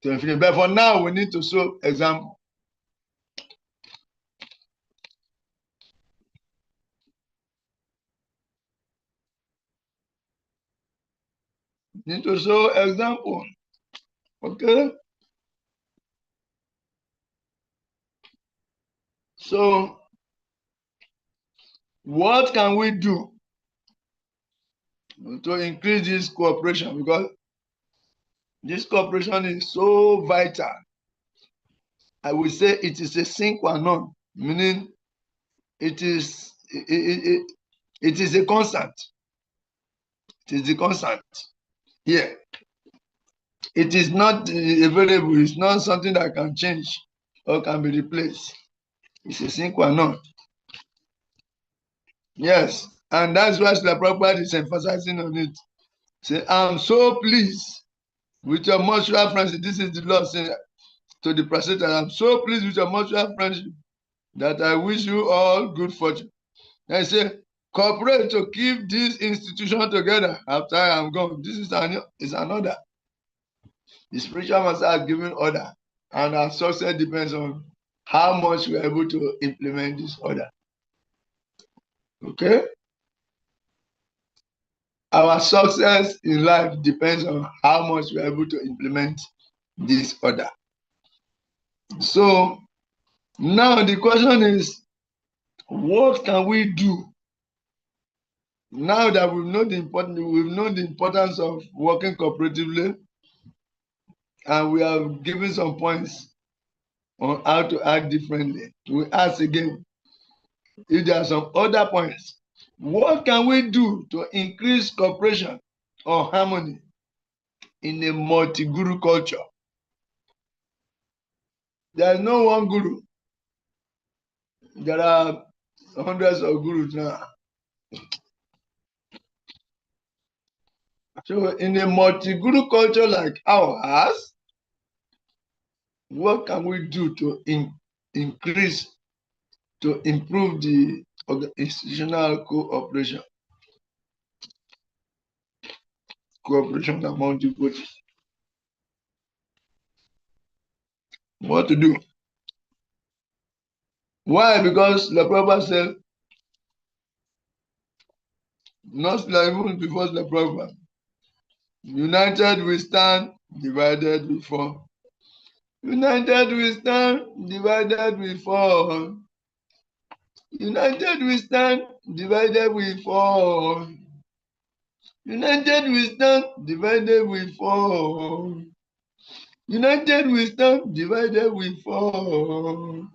to infinity. But for now, we need to show example. Need to show example. Okay? So, what can we do to increase this cooperation? Because this cooperation is so vital. I will say it is a sine qua non, meaning it is a constant. It is a constant here. It is not available. It's not something that can change or can be replaced. It's a sine qua non. Yes, and that's why the Prabhupada is emphasizing on it. Say, I'm so pleased with your mutual friendship. This is the Lord saying to the Prasita, I'm so pleased with your mutual friendship that I wish you all good fortune. And I say, cooperate to keep this institution together after I am gone. This is an order. The spiritual master has given order, and our success depends on how much we are able to implement this order. Okay? Our success in life depends on how much we are able to implement this order. So now the question is, what can we do now that we've known the importance of working cooperatively, and we have given some points on how to act differently? We ask again, if there are some other points, what can we do to increase cooperation or harmony in a multi-guru culture? There is no one guru. There are hundreds of gurus now. So in a multi-guru culture like ours, what can we do to increase, to improve the institutional cooperation? cooperation among devotees. What to do? Why? Because the Prabhupada said, not like even before the Prabhupada, united we stand, divided we fall. United we stand, divided we fall. United we stand, divided we fall. United we stand, divided we fall. United we stand, divided we fall.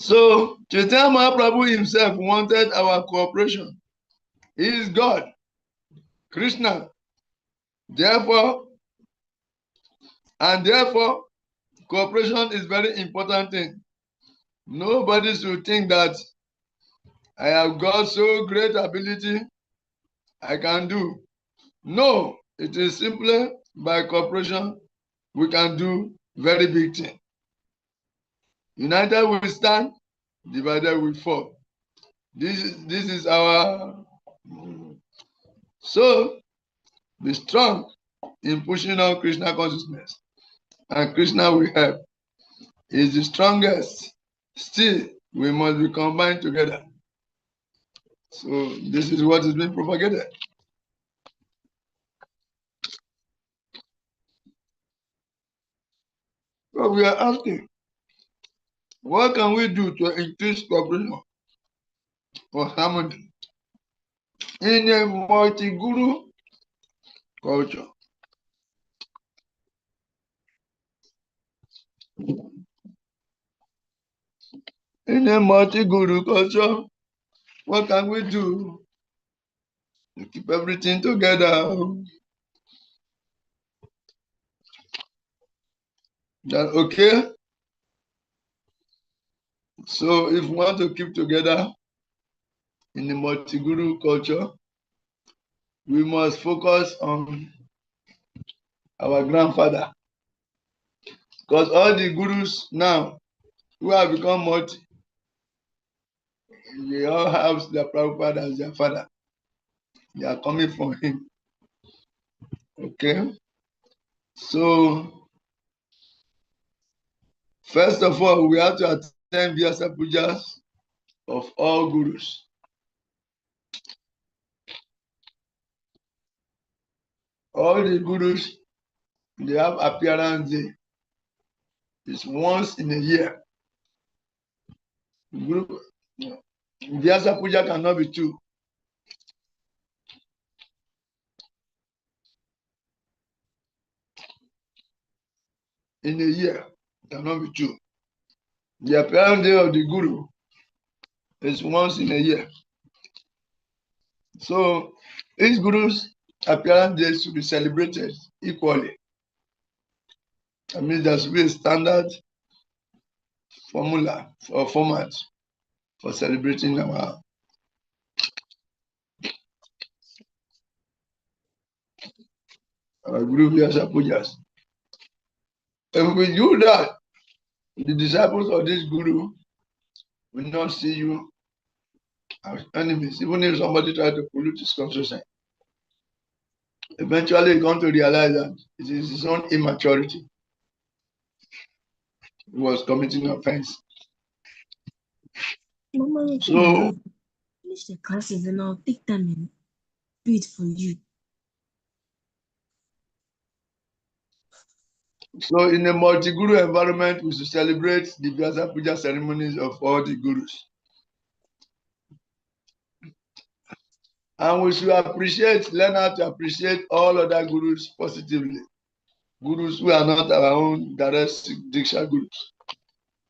So, Chaitanya Mahaprabhu himself wanted our cooperation. He is God, Krishna. Therefore, cooperation is very important thing. Nobody should think that I have got so great ability, I can do. No, it is simply by cooperation we can do very big thing. United we stand, divided we fall. This is our. So be strong in pushing on Krishna consciousness, and Krishna will help. He is the strongest. Still, we must be combined together. So this is what is being propagated. So we are asking, what can we do to increase cooperation or harmony in a multi-guru culture? In a multi-guru culture, what can we do to keep everything together? That okay? So if we want to keep together in a multi-guru culture, we must focus on our grandfather. Because all the gurus now who have become multi, they all have their Prabhupada as their father. They are coming from him. Okay? So, first of all, we have to attend Vyasa Pujas of all gurus. All the gurus, they have appearance day. It's once in a year. Guru, Vyasa Puja cannot be two. In a year, cannot be two. The appearance day of the guru is once in a year. So each guru's appearance day should be celebrated equally. I mean, there should be a standard formula or format for celebrating our Guru Vyasa Pujas. If we do that, the disciples of this guru will not see you as enemies, even if somebody tries to pollute his consciousness. Eventually, you come to realize that it is his own immaturity. He was committing offense. Mama, So, finish the classes and I'll take them and do it for you. so in a multi-guru environment, we should celebrate the Vyasa Puja ceremonies of all the gurus. And we should learn how to appreciate all other gurus positively. Gurus who are not our own direct Diksha gurus.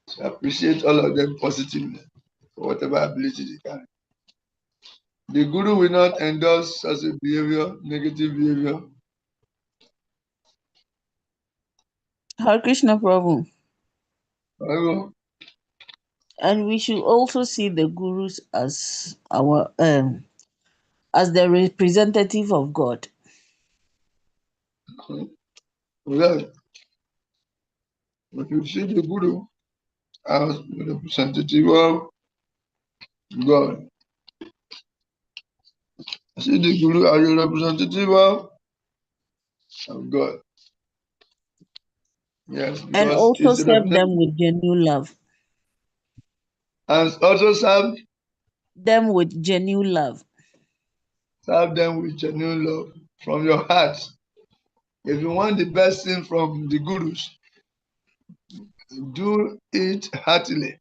So appreciate all of them positively for whatever ability they carry. The guru will not endorse such a behavior, negative behavior. Hare Krishna Prabhu. However, And we should also see the gurus as our as the representative of God. well, if you see the guru as the representative of God, See the Guru as a representative of God. Yes, And because also it's a serve them representative. with genuine love. And also serve Them with genuine love. them with genuine love from your heart. If you want the best thing from the Gurus, do it heartily.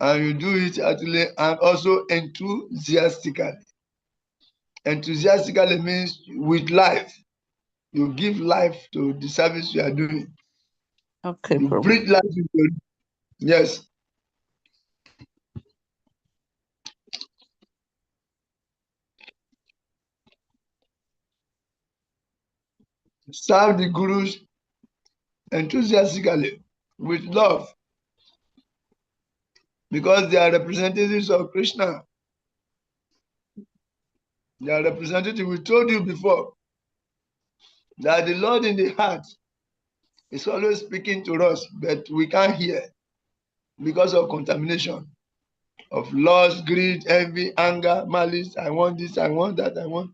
And you do it heartily and also enthusiastically. Enthusiastically means with life. You give life to the service you are doing. Okay, You Prabhu. breathe life into it. Yes. Serve the Gurus enthusiastically with love because they are representatives of Krishna. They are representatives. We told you before that the Lord in the heart is always speaking to us, but we can't hear because of contamination of lust, greed, envy, anger, malice. I want this, I want that, I want.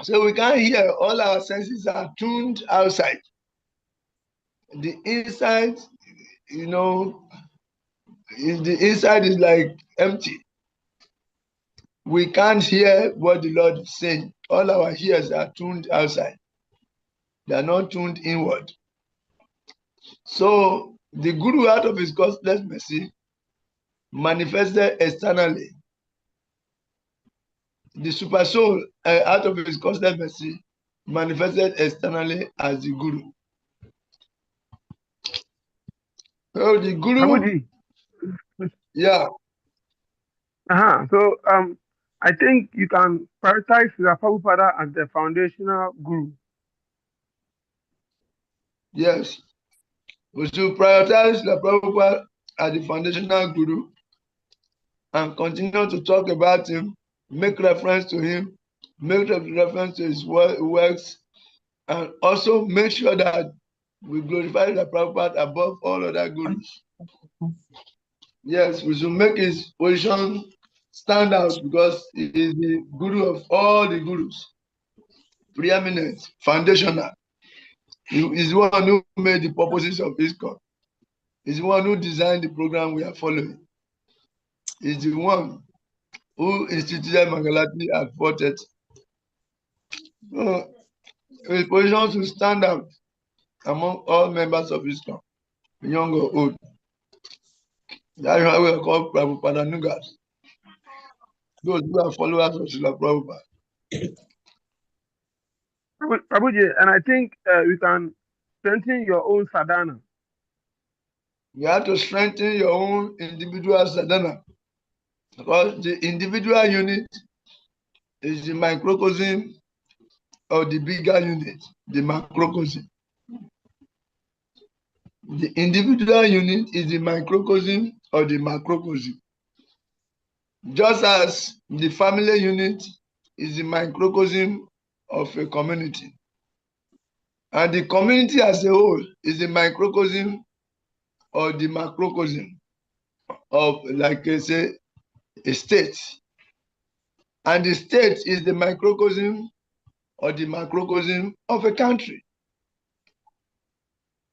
So we can't hear. All our senses are tuned outside. The inside, the inside is like empty. We can't hear what the Lord is saying. All our ears are tuned outside. They are not tuned inward. So the Guru, out of his costless mercy, manifested externally. The super soul, out of his costless mercy, manifested externally as the Guru. So the Guru, Prabhuji. yeah, So I think you can prioritize the Prabhupada as the foundational guru. yes. We should prioritize the Prabhupada as the foundational Guru and continue to talk about him, make reference to him, make reference to his works, and also make sure that we glorify the Prabhupada above all other gurus. Yes, we should make his position stand out because he is the guru of all the gurus, preeminent, foundational. He is the one who made the purposes of ISKCON. He's the one who designed the program we are following. He's the one who instituted Mangalati at 4:30. So his position should stand out among all members of ISKCON, young or old. That's why we are called Prabhupada Nugas. Those who are followers of Srila Prabhupada. Prabhuji, and I think we can strengthen your own sadhana. You have to strengthen your own individual sadhana because the individual unit is the microcosm of the bigger unit, the macrocosm. The individual unit is the microcosm of the macrocosm. Just as the family unit is the microcosm of a community. And the community as a whole is the microcosm or the macrocosm of, like I say, a state. And the state is the microcosm or the macrocosm of a country.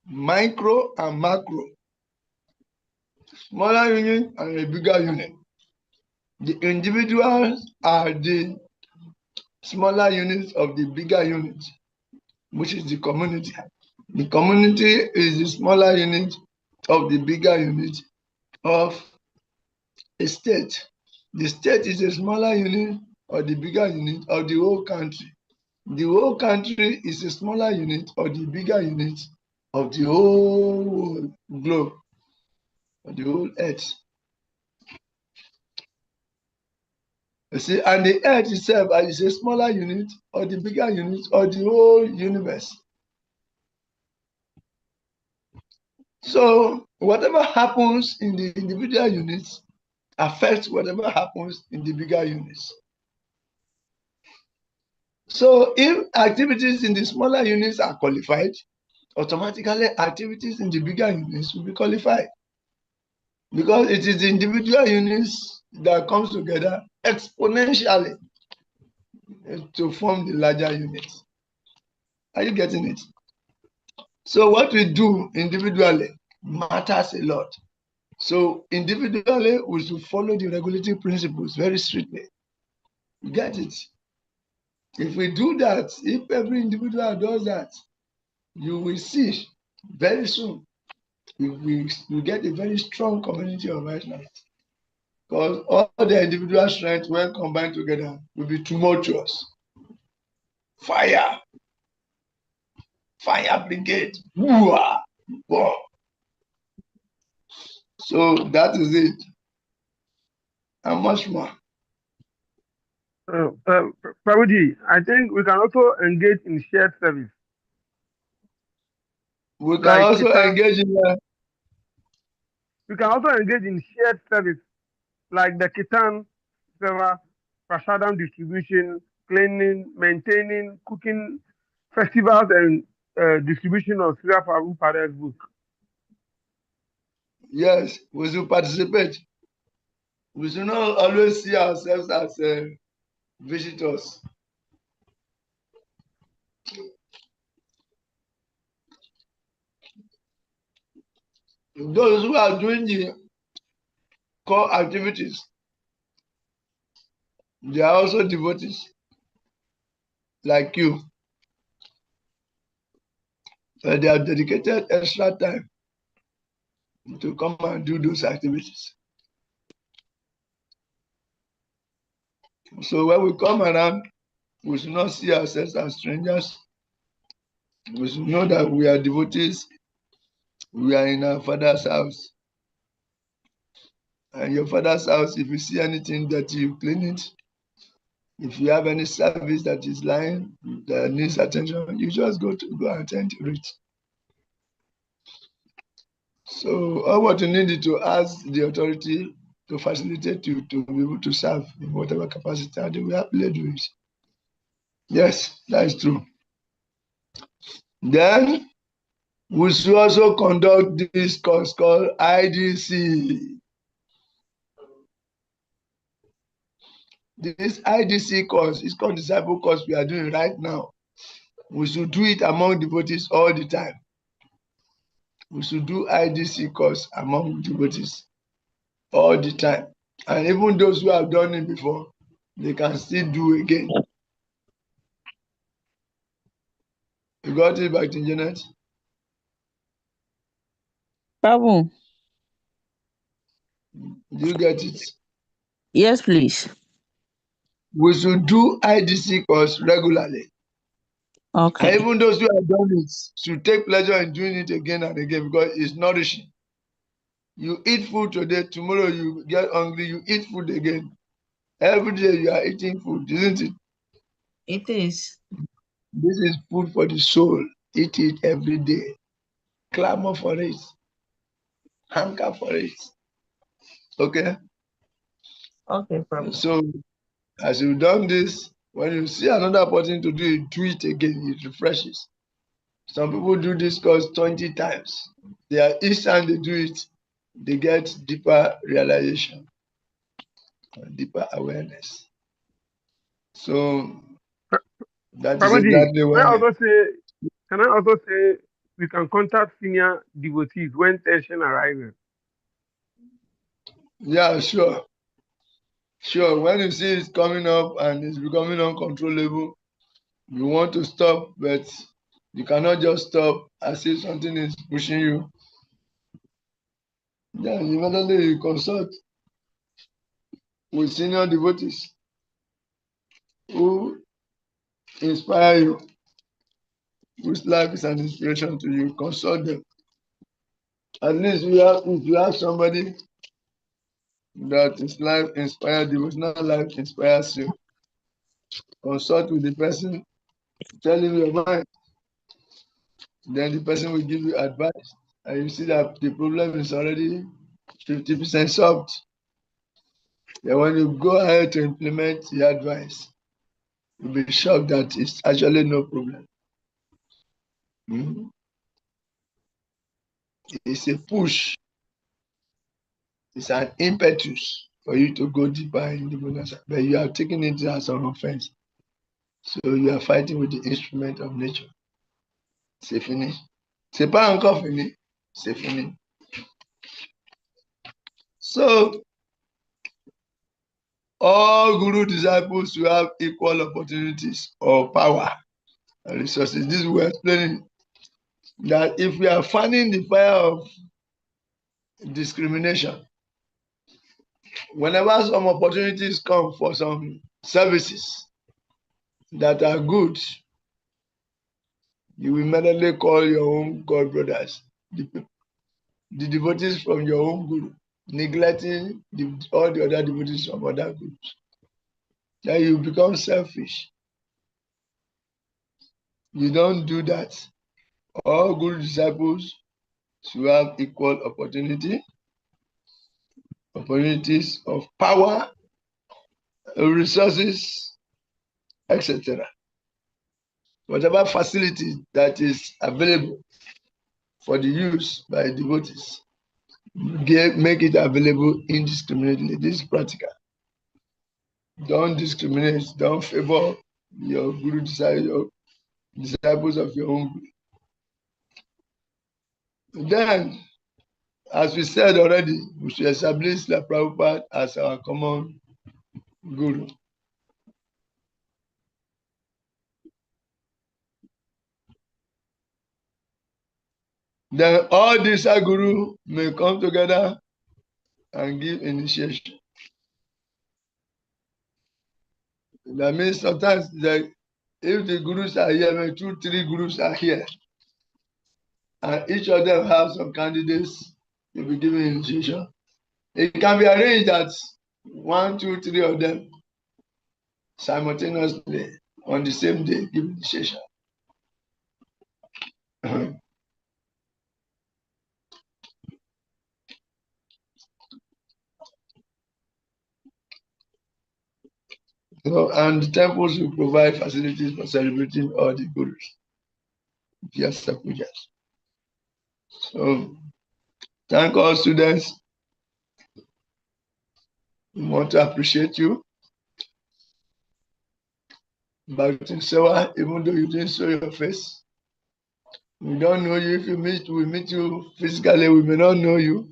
Micro and macro. Smaller unit and a bigger unit. The individuals are the smaller units of the bigger unit, which is the community. The community is the smaller unit of the bigger unit of a state. The state is a smaller unit or the bigger unit of the whole country. The whole country is a smaller unit or the bigger unit of the whole globe, or the whole earth. You see, and the earth itself is a smaller unit or the bigger unit of the whole universe. So whatever happens in the individual units affects whatever happens in the bigger units. So if activities in the smaller units are qualified, automatically activities in the bigger units will be qualified. Because it is the individual units that comes together exponentially to form the larger unit. Are you getting it? So what we do individually matters a lot. So individually, we should follow the regulatory principles very strictly. You get it? If we do that, if every individual does that, you will see very soon you get a very strong community of righteousness. Because all the individual strength, when combined together, will be tumultuous. Fire brigade. Whoa. So that is it. And much more. Prabhuji, I think we can also engage in shared service. We can Like also Kitan, engage in we can also engage in shared service, like the Kitan Seva, Prasadam distribution, cleaning, maintaining, cooking, festivals, and distribution of Sri Prabhupada's book. yes, we should participate. We should not always see ourselves as visitors. Those who are doing the core activities, they are also devotees like you. They have dedicated extra time to come and do those activities. So when we come around, we should not see ourselves as strangers. We should know that we are devotees. We are in our Father's house. And your Father's house, if you see anything dirty, you clean it. If you have any service that is lying, that needs attention, you just go and attend to it. So all what you need is to ask the authority to facilitate you to be able to serve in whatever capacity, and they will happily do it. Yes, that is true. Then we should also conduct this course called IDC. This IDC course is called Disciple Course we are doing right now. We should do it among devotees all the time. We should do IDC course among devotees all the time. And even those who have done it before, they can still do again. You got it back to Janet? Prabhu, Do you get it? yes, please. We should do IDC course regularly. Okay. And even those who have done it should take pleasure in doing it again and again because it's nourishing. You eat food today, tomorrow you get hungry, you eat food again. Every day you are eating food, isn't it? It is. This is food for the soul. Eat it every day. Clamor for it. Hanker for it. Okay? Okay, Prabhu. So, as you've done this, when you see another opportunity to do it again. It refreshes. Some people do this course 20 times. Each time they do it, they get deeper realization, deeper awareness. So that is Prabhuji, exactly why. can I also say we can contact senior devotees when tension arises? Yeah, sure. Sure. When you see it's coming up and it's becoming uncontrollable, you want to stop, but you cannot just stop as if something is pushing you. Then immediately you consult with senior devotees who inspire you, whose life is an inspiration to you. Consult them. At least if you have somebody that is life inspired, devotional life inspires you, consult with the person, tell him your mind. Then the person will give you advice. And you see that the problem is already 50% solved. Then when you go ahead to implement the advice, you'll be shocked that it's actually no problem. It's a push. It's an impetus for you to go deeper in the bonus, but you are taking it as an offense. So you are fighting with the instrument of nature. C'est fini. C'est pas encore fini. C'est fini. So all guru disciples will have equal opportunities or power and resources. This we're explaining that if we are fanning the fire of discrimination, whenever some opportunities come for some services that are good, you will immediately call your own God brothers, the devotees from your own guru, neglecting all the other devotees from other groups. Then you become selfish. You don't do that. All good disciples should have equal opportunities of power, resources, etc. Whatever facility that is available for the use by devotees, make it available indiscriminately. This is practical. Don't discriminate. Don't favor your guru disciples of your own group. Then, as we said already, we should establish the Prabhupada as our common guru. Then all these guru may come together and give initiation. That means sometimes if the gurus are here, maybe 2, 3 gurus are here, and each of them have some candidates to be given initiation. It can be arranged that 1, 2, 3 of them simultaneously on the same day give initiation. And the temples will provide facilities for celebrating all the gurus via pujas. So, thank all students. We want to appreciate you. Bhakti Sewa, even though you didn't show your face, we don't know you. If we meet you physically, we may not know you.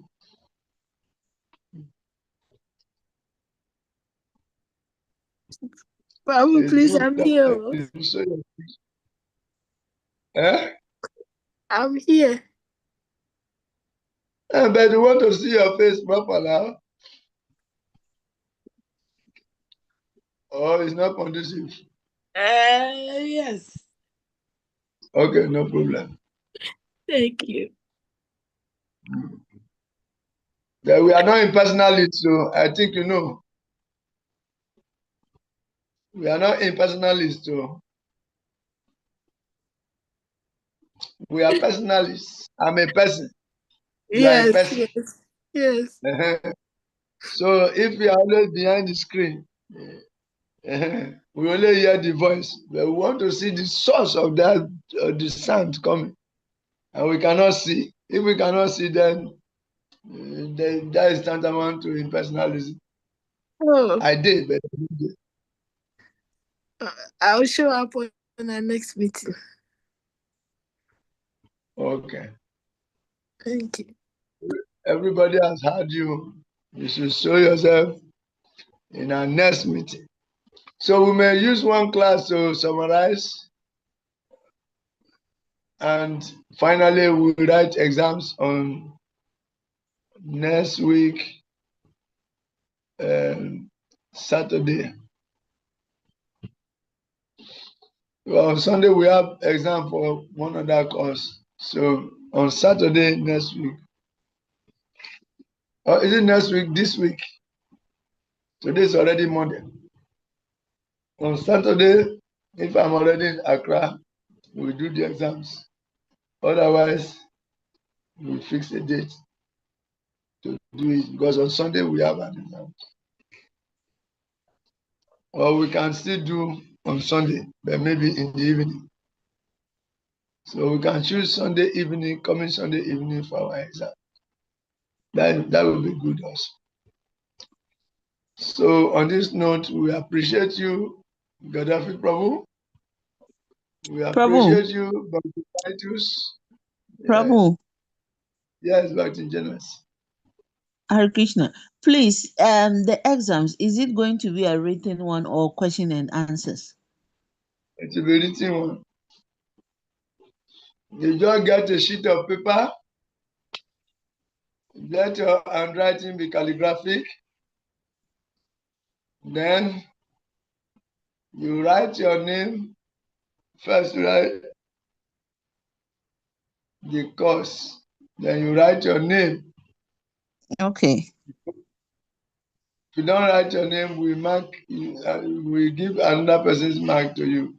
Babu, please, I'm here. I'm here. But you want to see your face proper now? Oh, it's not conducive. Yes. Okay, no problem. Thank you. We are not in personality, so I think you know. We are not in personalists, so we are personalists. I'm a person. You are a person. Yes. So if we are always behind the screen, we only hear the voice, but we want to see the source of that the sound coming, and we cannot see. If we cannot see, then that is tantamount to impersonalism. Oh. I did, but I didn't. I'll show up on our next meeting. Okay. Thank you. Everybody has heard you. You should show yourself in our next meeting. So we may use one class to summarize, and finally we'll write exams on next week, Saturday. Well, on Sunday we have exam for one other course. So on Saturday next week, or is it next week? This week? Today is already Monday. On Saturday, if I'm already in Accra, we'll do the exams. Otherwise, we'll fix a date to do it, because on Sunday we have an exam. Or we can still do on Sunday, but maybe in the evening. So we can choose Sunday evening, coming Sunday evening for our exam. That will be good also. So on this note, we appreciate you, Gaddafi Prabhu. We Prabhu, appreciate you, Bhakti Titus. Prabhu, Yes, Bhakti Jonas. Hare Krishna. Please, the exams, is it going to be a written one or question and answers? It's a very written one. You just get a sheet of paper, let your handwriting be calligraphic, then you write your name, first write the course, then you write your name. Okay. If you don't write your name, we mark, we give another person's mark to you,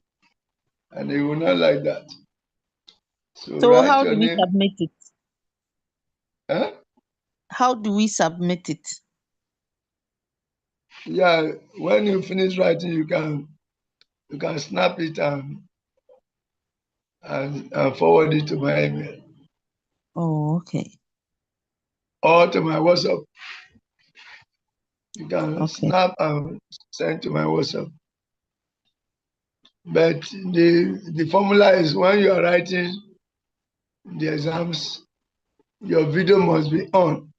and they will not like that. So write how your do we name. submit it? Huh? How do we submit it? Yeah, when you finish writing, you can snap it and forward it to my email Oh, okay. or to my WhatsApp. You can Okay. snap and send to my WhatsApp. But the formula is when you are writing the exams, your video must be on.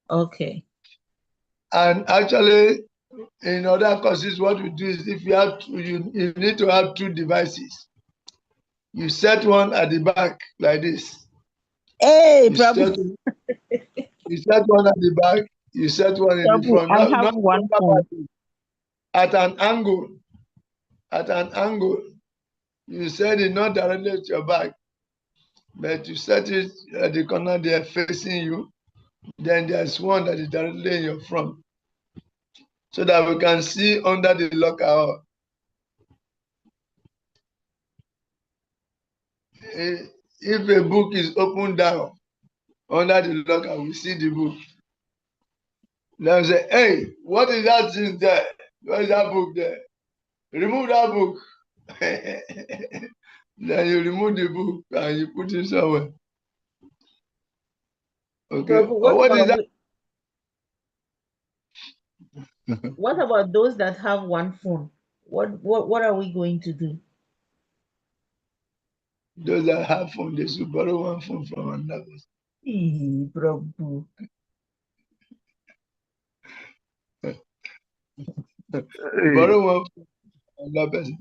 Okay. And actually, in other courses, what we do is if you have you need to have two devices. You set one at the back like this. Hey, You Prabhu. you set one at the back. You set one in the Prabhu, front. I Not have one phone. at an angle. At an angle. You set it not directly at your back, but you set it at the corner there facing you. Then there's one that is directly in your front, so that we can see under the locker. If a book is opened down under the locker, we see the book. Then say, hey, what is that thing there? What is that book there? Remove that book. Then you remove the book and you put it somewhere. Okay. Prabhu, What is that? What about those that have one phone? What are we going to do? Those that have phone, they should borrow one phone from another person. Hey, Prabhu. Borrow one phone from another person.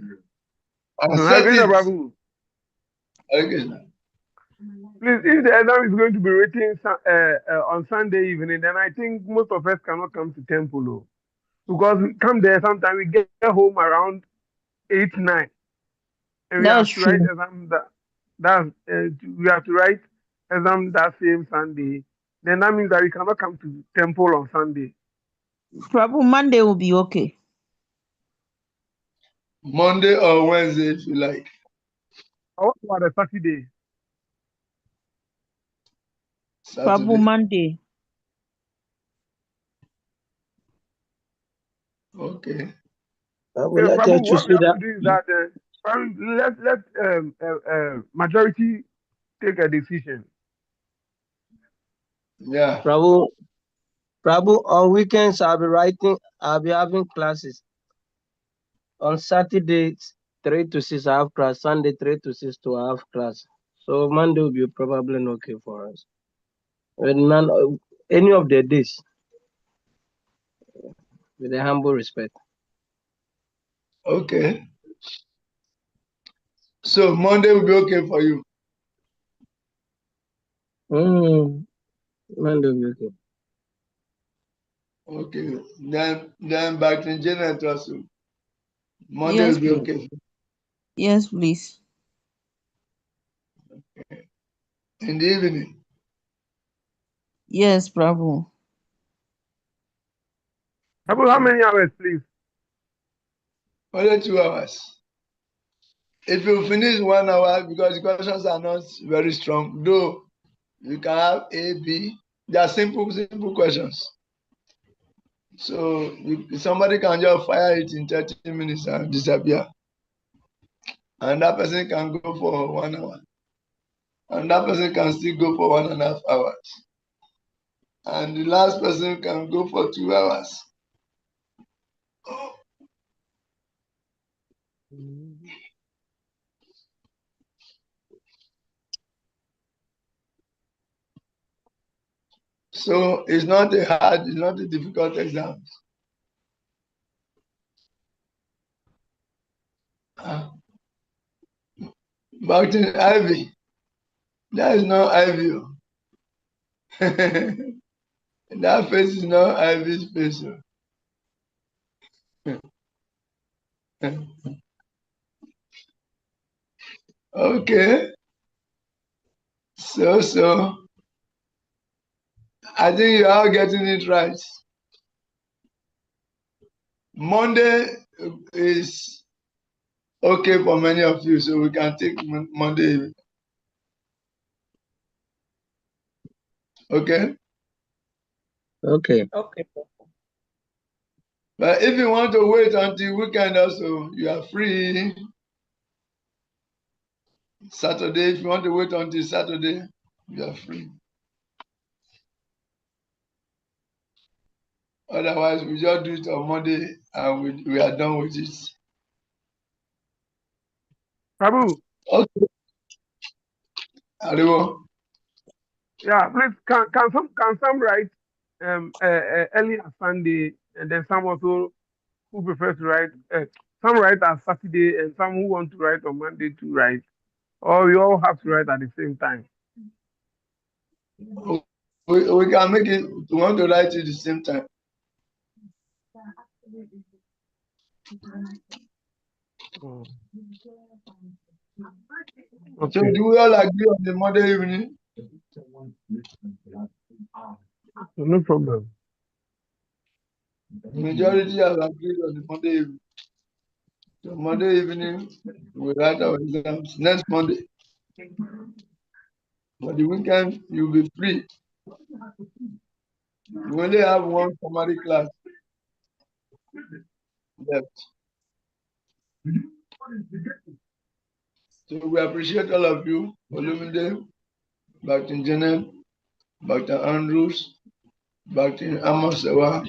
And Hare set Krishna, it. Prabhu. Okay. Please, if the exam is going to be written on Sunday evening, then I think most of us cannot come to temple, oh, because we come there sometimes we get home around 8, 9, and we That's have to write true. exam we have to write exam that same Sunday. Then that means that we cannot come to temple on Sunday. Prabhu, Monday will be okay. Monday or Wednesday, if you like. Or what about a Saturday? Prabhu, Monday. Okay. Yeah, Prabhu, what we have to do is that let majority take a decision. Yeah. Prabhu, on weekends I'll be having classes. On Saturdays, 3 to 6 I have class. Sunday, 3 to 6 to I have class. So Monday will be probably not okay for us. Any of the days, with a humble respect. Okay. So Monday will be okay for you. Monday will be okay. Okay. Then back in January also. Monday Yes, will be please. okay. Yes, please. Okay. In the evening. Yes, Prabhu. Prabhu, how many hours, please? Only 2 hours. If you finish 1 hour, because the questions are not very strong, though you can have A, B. They are simple questions. So somebody can just fire it in 30 minutes and disappear. And that person can go for 1 hour. And that person can still go for 1.5 hours. and the last person can go for 2 hours. So it's not a difficult exam. But in Ivy, that is not Ivy. That face is not Ivy's face. Okay. So I think you're all getting it right. Monday is okay for many of you, so we can take Monday. Okay. Okay. But if you want to wait until weekend also, you are free. Saturday, if you want to wait until Saturday, you are free. Otherwise, we just do it on Monday and we are done with it. Prabhu, Okay. Ariwo. yeah, please can some write early as Sunday, and then some also who prefer to write some write as Saturday, and some who want to write on Monday to write, or we all have to write at the same time. We can make it, we want to write it at the same time. Okay. So do we all agree on the Monday evening? No problem. Majority have agreed on the Monday evening. So Monday evening, we write our exams next Monday. For the weekend, you'll be free. We only have one summary class left. So we appreciate all of you, Olumide, Dr. Janet, Dr. Andrews, Dr. Amosewa,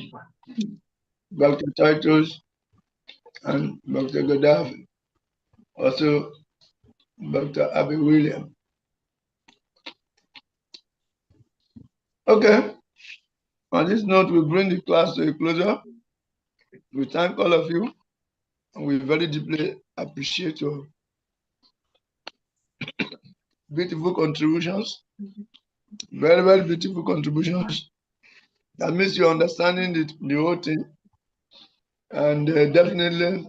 Dr. Titus, and Dr. Gaddafi. Also, Dr. Abby William. Okay. On this note, we bring the class to a closure. We thank all of you, and we very deeply appreciate your beautiful contributions. Very, very beautiful contributions. That means you're understanding the whole thing. And definitely,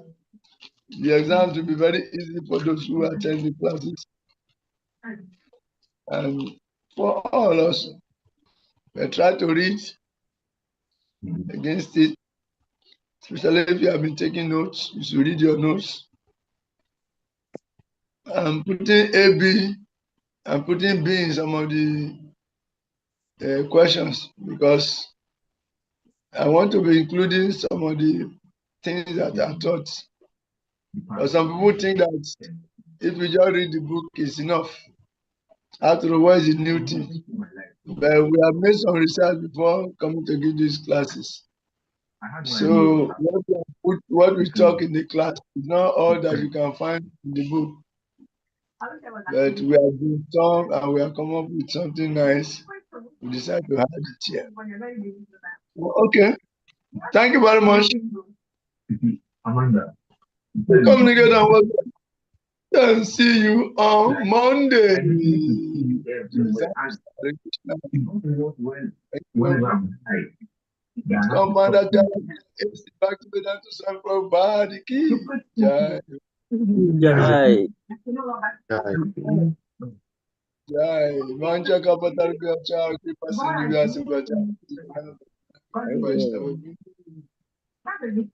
the exams will be very easy for those who attend the classes. And for all also, we try to read against it, especially if you have been taking notes, you should read your notes. I'm putting AB and putting B in some of the questions because I want to be including some of the things that are taught. But some people think that if you just read the book, it's enough. After all, what is the new thing? But we have made some research before coming to give these classes. So what we talk in the class is not all that you can find in the book. But we have been some and we have come up with something nice. We decided to have it here. Okay. Thank you very much. Communicate and work. And see you on Monday. Commander is back to the dance to some body key. Jai. Jai. Jai. Mancha kapatar gacha kripa sini vyasi bacha. Thank you.